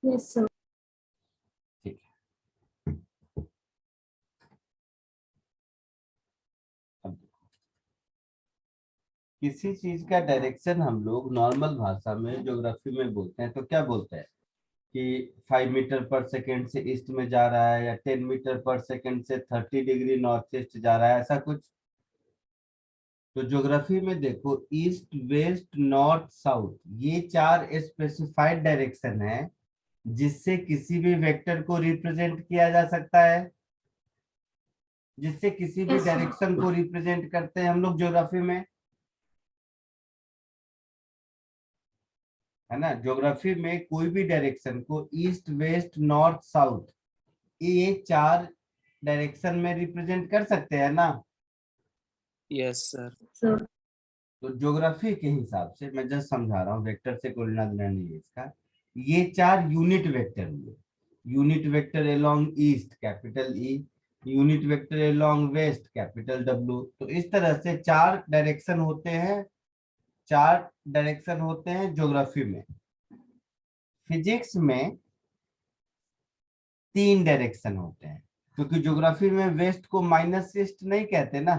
Speaker 11: Yes, sir.
Speaker 2: ठीक है। अब देखो, किसी चीज का डायरेक्शन हम लोग नॉर्मल भाषा में ज्योग्राफी में बोलते हैं तो क्या बोलते हैं कि 5 मीटर पर सेकेंड से ईस्ट में जा रहा है, या 10 मीटर पर सेकेंड से 30 डिग्री नॉर्थ ईस्ट जा रहा है, ऐसा कुछ। तो ज्योग्राफी में देखो, ईस्ट वेस्ट नॉर्थ साउथ, ये 4 स्पेसिफाइड डायरेक्शन है जिससे किसी भी वेक्टर को रिप्रेजेंट किया जा सकता है, जिससे किसी भी
Speaker 6: Yes, sir.
Speaker 2: डायरेक्शन को रिप्रेजेंट करते हैं हम लोग ज्योग्राफी में, है ना। ज्योग्राफी में कोई भी डायरेक्शन को ईस्ट वेस्ट नॉर्थ साउथ, ये 4 डायरेक्शन में रिप्रेजेंट कर सकते हैं ना।
Speaker 8: Yes, sir.
Speaker 11: Sir.
Speaker 2: तो ज्योग्राफी के हिसाब से मैं जस्ट समझा रहा हूँ, वेक्टर से कोई लेना देना नहीं है इसका। ये 4 यूनिट वेक्टर हुए। Unit vector along east capital E, unit vector along west capital W. तो इस तरह से 4 डायरेक्शन होते हैं, 4 डायरेक्शन होते हैं ज्योग्राफी में। फिजिक्स में 3 डायरेक्शन होते हैं, क्योंकि ज्योग्राफी में वेस्ट को माइनस ईस्ट नहीं कहते ना,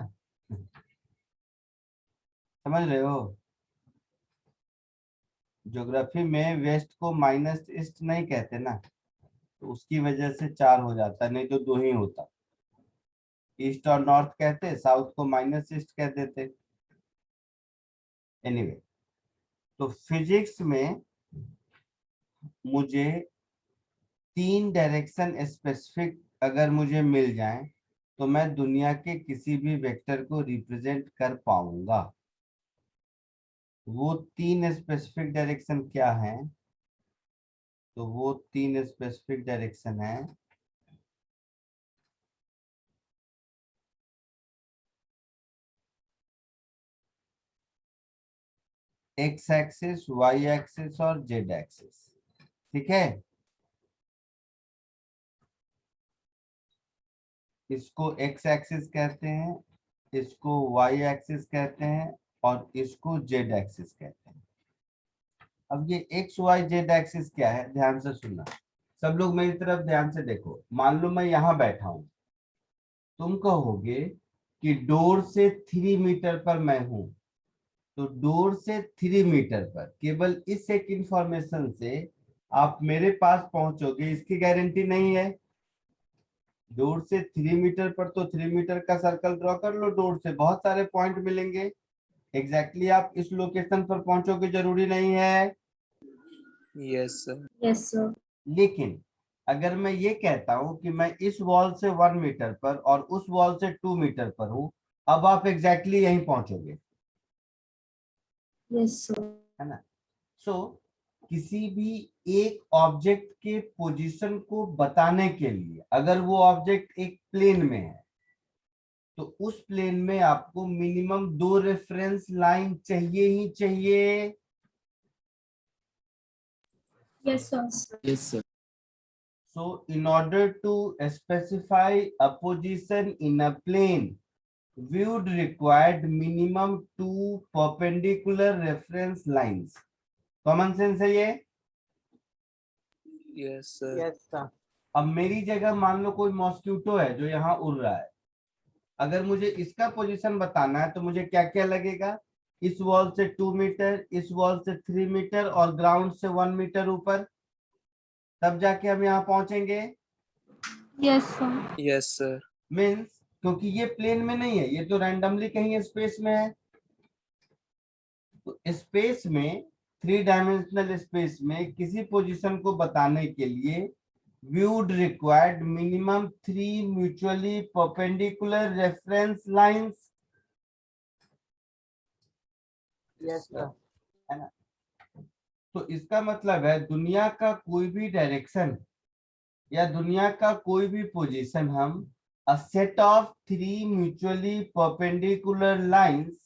Speaker 2: समझ रहे हो। ज्योग्राफी में वेस्ट को माइनस ईस्ट नहीं कहते ना, तो उसकी वजह से 4 हो जाता, नहीं तो 2 ही होता। ईस्ट और नॉर्थ कहते, साउथ को माइनस ईस्ट कह देते। एनीवे, तो फिजिक्स में मुझे 3 डायरेक्शन स्पेसिफिक अगर मुझे मिल जाए तो मैं दुनिया के किसी भी वेक्टर को रिप्रेजेंट कर पाऊंगा। वो 3 स्पेसिफिक डायरेक्शन क्या है? तो वो 3 स्पेसिफिक डायरेक्शन है एक्स एक्सिस, वाई एक्सिस और जेड एक्सिस। ठीक है, इसको एक्स एक्सिस कहते हैं, इसको वाई एक्सिस कहते हैं और इसको जेड एक्सिस कहते हैं। अब ये एक्स वाई जेड एक्सिस क्या है, ध्यान से सुनना सब लोग, मेरी तरफ ध्यान से देखो। मान लो मैं यहां बैठा हूं, तुम कहोगे कि डोर से 3 मीटर पर मैं हूं, तो डोर से 3 मीटर पर केवल इस एक इंफॉर्मेशन से आप मेरे पास पहुंचोगे, इसकी गारंटी नहीं है। डोर से 3 मीटर पर तो 3 मीटर का सर्कल ड्रॉ कर लो, डोर से बहुत सारे पॉइंट मिलेंगे, एग्जैक्टली आप इस लोकेशन पर पहुंचोगे जरूरी नहीं है।
Speaker 9: Yes, sir.
Speaker 6: Yes, sir.
Speaker 2: लेकिन अगर मैं ये कहता हूं कि मैं इस वॉल से 1 मीटर पर और उस वॉल से 2 मीटर पर हूं, अब आप एग्जैक्टली यहीं पहुंचोगे,
Speaker 6: Yes, sir.
Speaker 2: है ना? सो किसी भी एक ऑब्जेक्ट के पोजीशन को बताने के लिए, अगर वो ऑब्जेक्ट एक प्लेन में है तो उस प्लेन में आपको मिनिमम 2 रेफरेंस लाइन चाहिए ही चाहिए।
Speaker 6: Yes, sir.
Speaker 8: Yes, sir.
Speaker 2: So in order to specify a position in a plane, we would require minimum 2 perpendicular reference lines. Common sense है ये?
Speaker 9: Yes, sir.
Speaker 3: Yes, sir.
Speaker 2: अब मेरी जगह मान लो कोई मॉस्किटो है जो यहाँ उड़ रहा है, अगर मुझे इसका पोजीशन बताना है तो मुझे क्या क्या लगेगा? इस वॉल से 2 मीटर, इस वॉल से 3 मीटर और ग्राउंड से 1 मीटर ऊपर, तब जाके हम यहाँ पहुंचेंगे।
Speaker 6: Yes, sir.
Speaker 9: Yes, sir.
Speaker 2: Means क्योंकि ये प्लेन में नहीं है, ये तो रैंडमली कहीं स्पेस में है, तो स्पेस में 3 डायमेंशनल स्पेस में किसी पोजीशन को बताने के लिए we would require minimum 3 mutually perpendicular reference lines.
Speaker 3: Yes, sir.
Speaker 2: है ना? तो इसका मतलब है दुनिया का कोई भी डायरेक्शन या दुनिया का कोई भी पोजीशन हम a set of 3 mutually perpendicular lines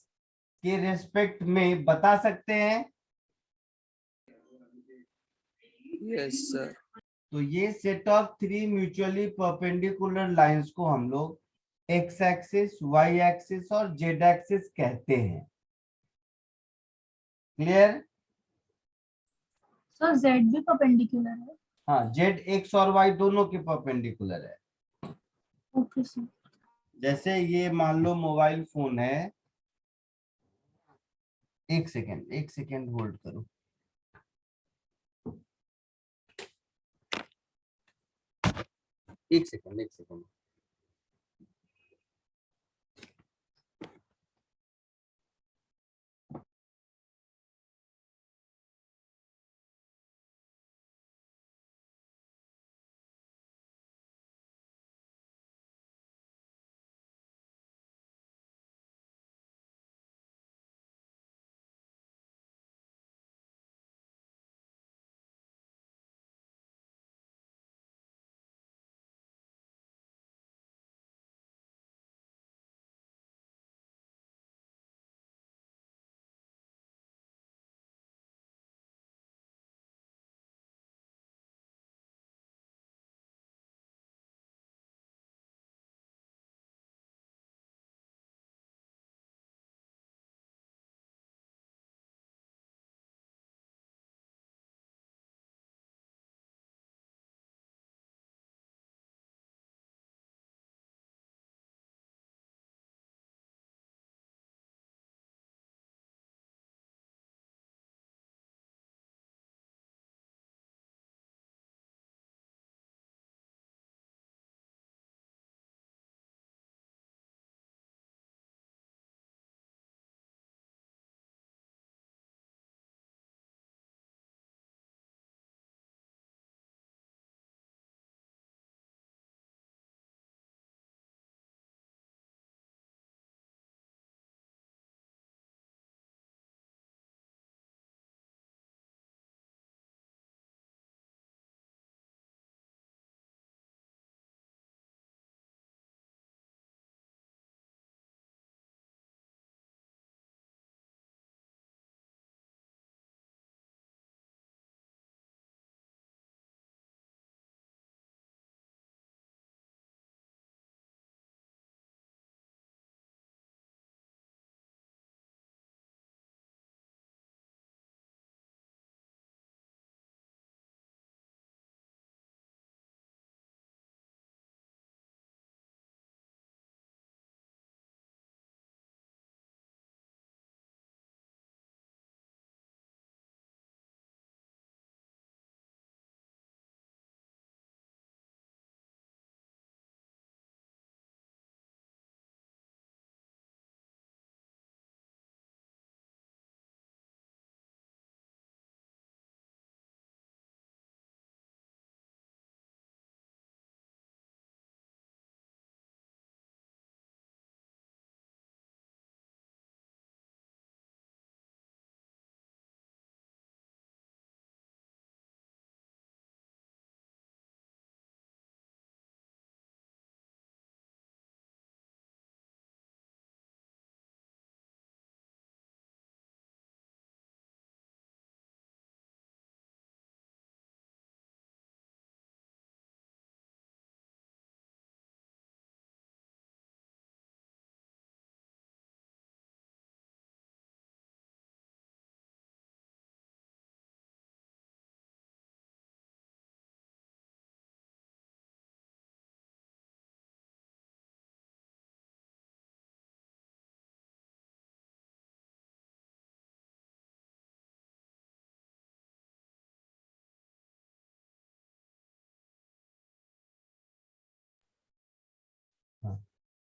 Speaker 2: के रेस्पेक्ट में बता सकते हैं।
Speaker 9: Yes, sir.
Speaker 2: तो ये set of 3 mutually perpendicular lines को हम लोग एक्स एक्सिस, वाई एक्सिस और जेड एक्सिस कहते हैं। क्लियर?
Speaker 6: So Z भी perpendicular है.
Speaker 2: हाँ, जेड एक्स और वाई दोनों के परपेंडिकुलर है।
Speaker 6: Okay, sir.
Speaker 2: जैसे ये मान लो मोबाइल फोन है, एक सेकेंड होल्ड करो। एक सेकेंड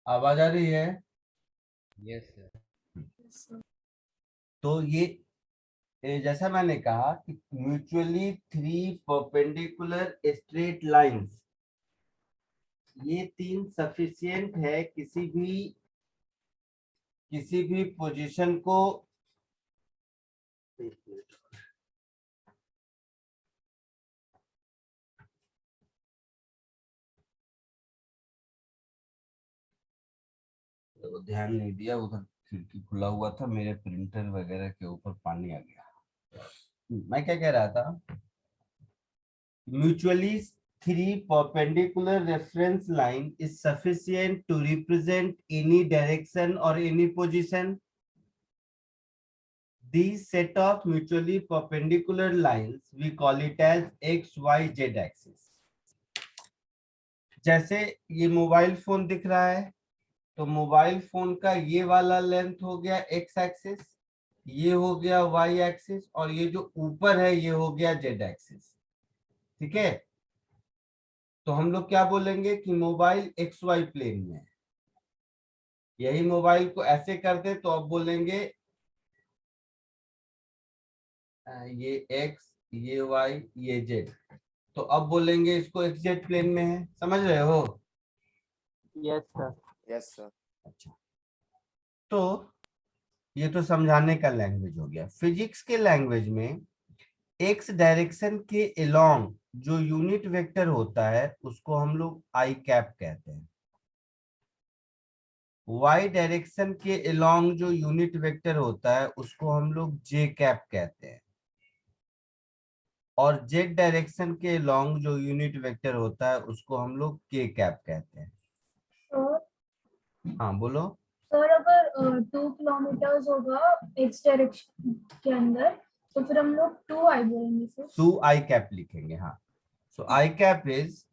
Speaker 2: आवाज आ रही है?
Speaker 4: Yes sir.
Speaker 2: तो ये जैसा मैंने कहा कि म्यूचुअली 3 परपेंडिकुलर स्ट्रेट लाइंस, ये 3 सफिशिएंट है किसी भी पोजीशन को तो ध्यान नहीं दिया, उधर खिड़की खुला हुआ था, मेरे प्रिंटर वगैरह के ऊपर पानी आ गया। मैं क्या कह रहा था, mutually 3 perpendicular reference line is sufficient to represent any direction or any position. These set of mutually perpendicular lines we call it as x, y, z axis. जैसे ये मोबाइल फोन दिख रहा है, तो मोबाइल फोन का ये वाला length हो गया x एक्सिस, ये हो गया y एक्सिस, और ये जो ऊपर है ये हो गया z एक्सिस। ठीक है, तो हम लोग क्या बोलेंगे कि मोबाइल XY प्लेन में है। यही मोबाइल को ऐसे कर दे तो अब बोलेंगे ये X, ये Y, ये Z, तो अब बोलेंगे इसको XZ प्लेन में है। समझ रहे हो?
Speaker 3: Yes sir.
Speaker 9: Yes sir.
Speaker 2: अच्छा, तो ये तो समझाने का लैंग्वेज हो गया। फिजिक्स के लैंग्वेज में एक्स डायरेक्शन के अलोंग जो यूनिट वेक्टर होता है उसको हम लोग आई कैप कहते हैं। वाई डायरेक्शन के अलोंग जो यूनिट वेक्टर होता है उसको हम लोग जे कैप कहते हैं, और जेड डायरेक्शन के अलोंग जो यूनिट वेक्टर होता है उसको हम लोग के कैप कहते हैं। हाँ बोलो।
Speaker 6: सर अगर 2 किलोमीटर होगा एक्स डायरेक्शन के अंदर, तो फिर हम लोग 2 आई बोलेंगे सर।
Speaker 2: 2 आई कैप लिखेंगे। हाँ, so I cap is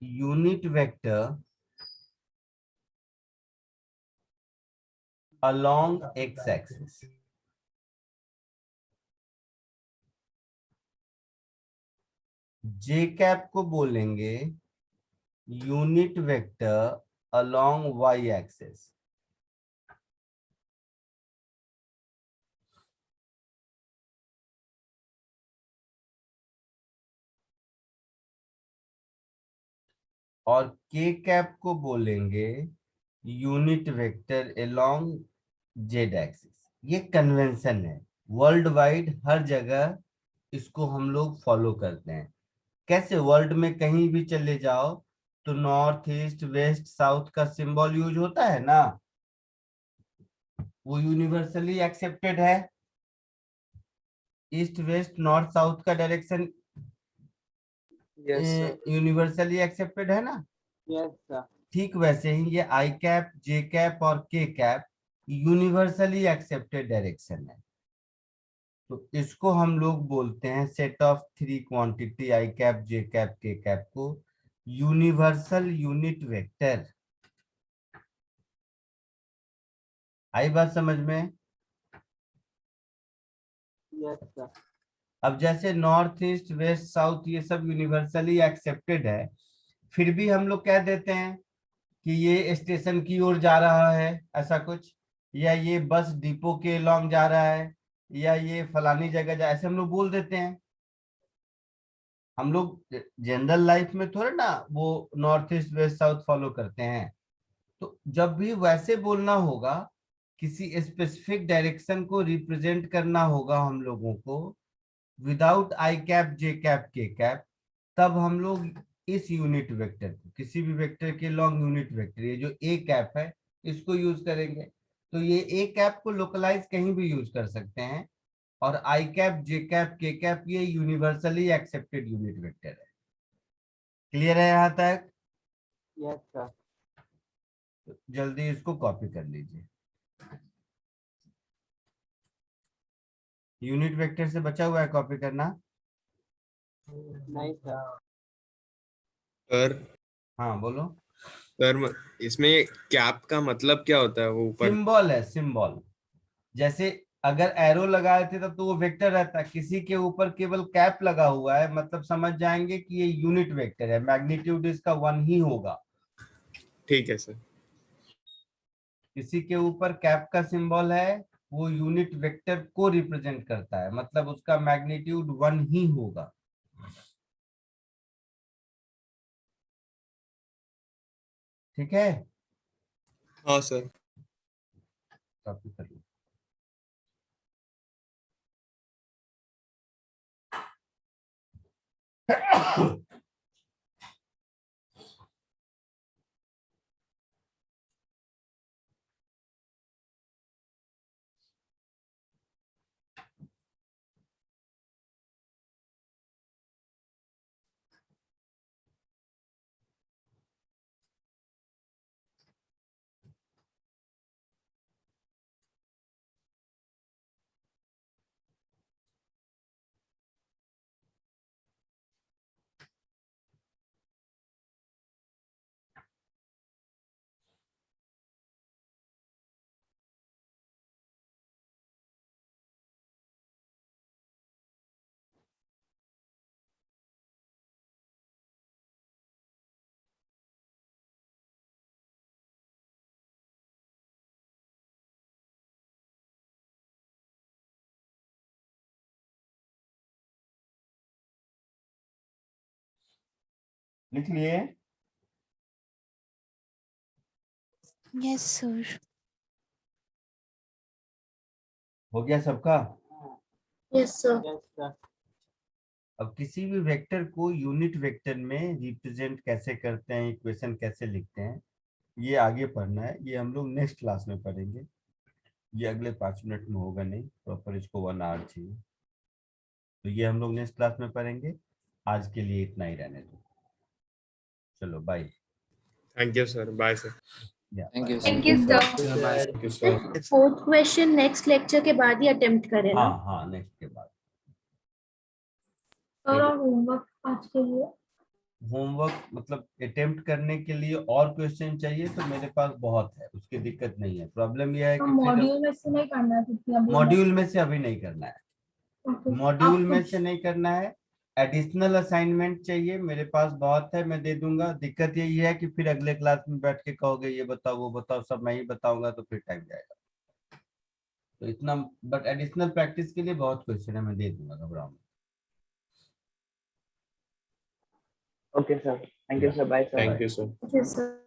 Speaker 2: unit vector along x axis. J cap को बोलेंगे unit vector along y axis. और के कैप को बोलेंगे unit vector along z axis. ये कन्वेंशन है, वर्ल्ड वाइड हर जगह इसको हम लोग फॉलो करते हैं। कैसे? वर्ल्ड में कहीं भी चले जाओ तो नॉर्थ, ईस्ट, वेस्ट, साउथ का सिंबल यूज होता है ना, वो यूनिवर्सली एक्सेप्टेड है। ईस्ट, वेस्ट, नॉर्थ, साउथ का direction
Speaker 9: yes sir.
Speaker 2: Universally accepted है ना।
Speaker 3: Yes sir.
Speaker 2: ठीक वैसे ही ये आई कैप, जे कैप और K cap universally accepted direction है। तो इसको हम लोग बोलते हैं set of 3 quantity I cap, J cap, के कैप को यूनिवर्सल यूनिट वेक्टर। आई बात समझ में?
Speaker 3: Yes sir.
Speaker 2: अब जैसे नॉर्थ, ईस्ट, वेस्ट, साउथ ये सब यूनिवर्सली एक्सेप्टेड है, फिर भी हम लोग कह देते हैं कि ये स्टेशन की ओर जा रहा है ऐसा कुछ, या ये बस डिपो के लॉन्ग जा रहा है, या ये फलानी जगह जा, ऐसे हम लोग बोल देते हैं। हम लोग जनरल लाइफ में थोड़ा ना वो north, east, west, south follow करते हैं। तो जब भी वैसे बोलना होगा, किसी स्पेसिफिक डायरेक्शन को रिप्रेजेंट करना होगा हम लोगों को without I cap, J cap, के कैप, तब हम लोग इस यूनिट वेक्टर को, किसी भी वेक्टर के लॉन्ग यूनिट वेक्टर, ये जो ए कैप है इसको यूज करेंगे। तो ये ए कैप को लोकलाइज कहीं भी यूज कर सकते हैं, और आई कैप, जे कैप, के कैप ये यूनिवर्सली एक्सेप्टेड यूनिट वेक्टर है। क्लियर है यहाँ तक?
Speaker 3: Yes sir.
Speaker 2: तो जल्दी इसको कॉपी कर लीजिए। यूनिट वेक्टर से बचा हुआ है कॉपी करना?
Speaker 3: नहीं सर।
Speaker 1: सर
Speaker 2: हाँ बोलो।
Speaker 1: सर इसमें कैप का मतलब क्या होता है? वो ऊपर
Speaker 2: सिंबल है, सिंबल। जैसे अगर एरो लगाए थे तब तो वो वेक्टर रहता, किसी के ऊपर केवल कैप लगा हुआ है मतलब समझ जाएंगे कि ये यूनिट वेक्टर है, मैग्नीट्यूड इसका 1 ही होगा।
Speaker 1: ठीक है सर।
Speaker 2: किसी के ऊपर कैप का सिंबल है, वो यूनिट वेक्टर को रिप्रेजेंट करता है, मतलब उसका मैग्नीट्यूड 1 ही होगा। ठीक है,
Speaker 1: हाँ सर।
Speaker 2: कॉपी कर लो। लिख लिए?
Speaker 5: Yes, sir.
Speaker 2: हो गया सबका?
Speaker 6: Yes, sir.
Speaker 3: Yes, sir.
Speaker 2: अब किसी भी वेक्टर को यूनिट वेक्टर में रिप्रेजेंट कैसे करते हैं, इक्वेशन कैसे लिखते हैं, ये आगे पढ़ना है। ये हम लोग नेक्स्ट क्लास में पढ़ेंगे। ये अगले 5 मिनट में होगा नहीं, प्रॉपर इसको 1 आवर चाहिए। तो ये हम लोग नेक्स्ट क्लास में पढ़ेंगे। आज के लिए इतना ही रहने दो। चलो bye.
Speaker 1: Thank you sir. Bye sir.
Speaker 8: Thank you,
Speaker 6: Thank you, sir.
Speaker 1: Thank you sir.
Speaker 11: Fourth question next lecture के बाद ही अटेम्प्ट करें ना?
Speaker 2: हाँ हाँ, नेक्स्ट के बाद।
Speaker 6: और होमवर्क आज के लिए
Speaker 2: होमवर्क मतलब अटेम्प्ट करने के लिए और क्वेश्चन चाहिए तो मेरे पास बहुत है, उसकी दिक्कत नहीं है। प्रॉब्लम यह है
Speaker 6: तो
Speaker 2: कि
Speaker 6: मॉड्यूल में से नहीं करना है क्योंकि अभी
Speaker 2: मॉड्यूल में से अभी नहीं करना है,
Speaker 6: Okay.
Speaker 2: मॉड्यूल
Speaker 6: आप
Speaker 2: में
Speaker 6: कुछ-
Speaker 2: से नहीं करना है। एडिशनल असाइनमेंट चाहिए, मेरे पास बहुत है, मैं दे दूंगा। दिक्कत यही है कि फिर अगले क्लास में बैठ के कहोगे ये बताओ वो बताओ, सब मैं ही बताऊंगा तो फिर टाइम जाएगा। तो इतना, बट एडिशनल प्रैक्टिस के लिए बहुत क्वेश्चन है, मैं दे दूंगा, घबराओ मत।
Speaker 9: Okay, sir. Thank you, sir. Bye, sir.
Speaker 1: Thank you sir.
Speaker 6: Okay, sir.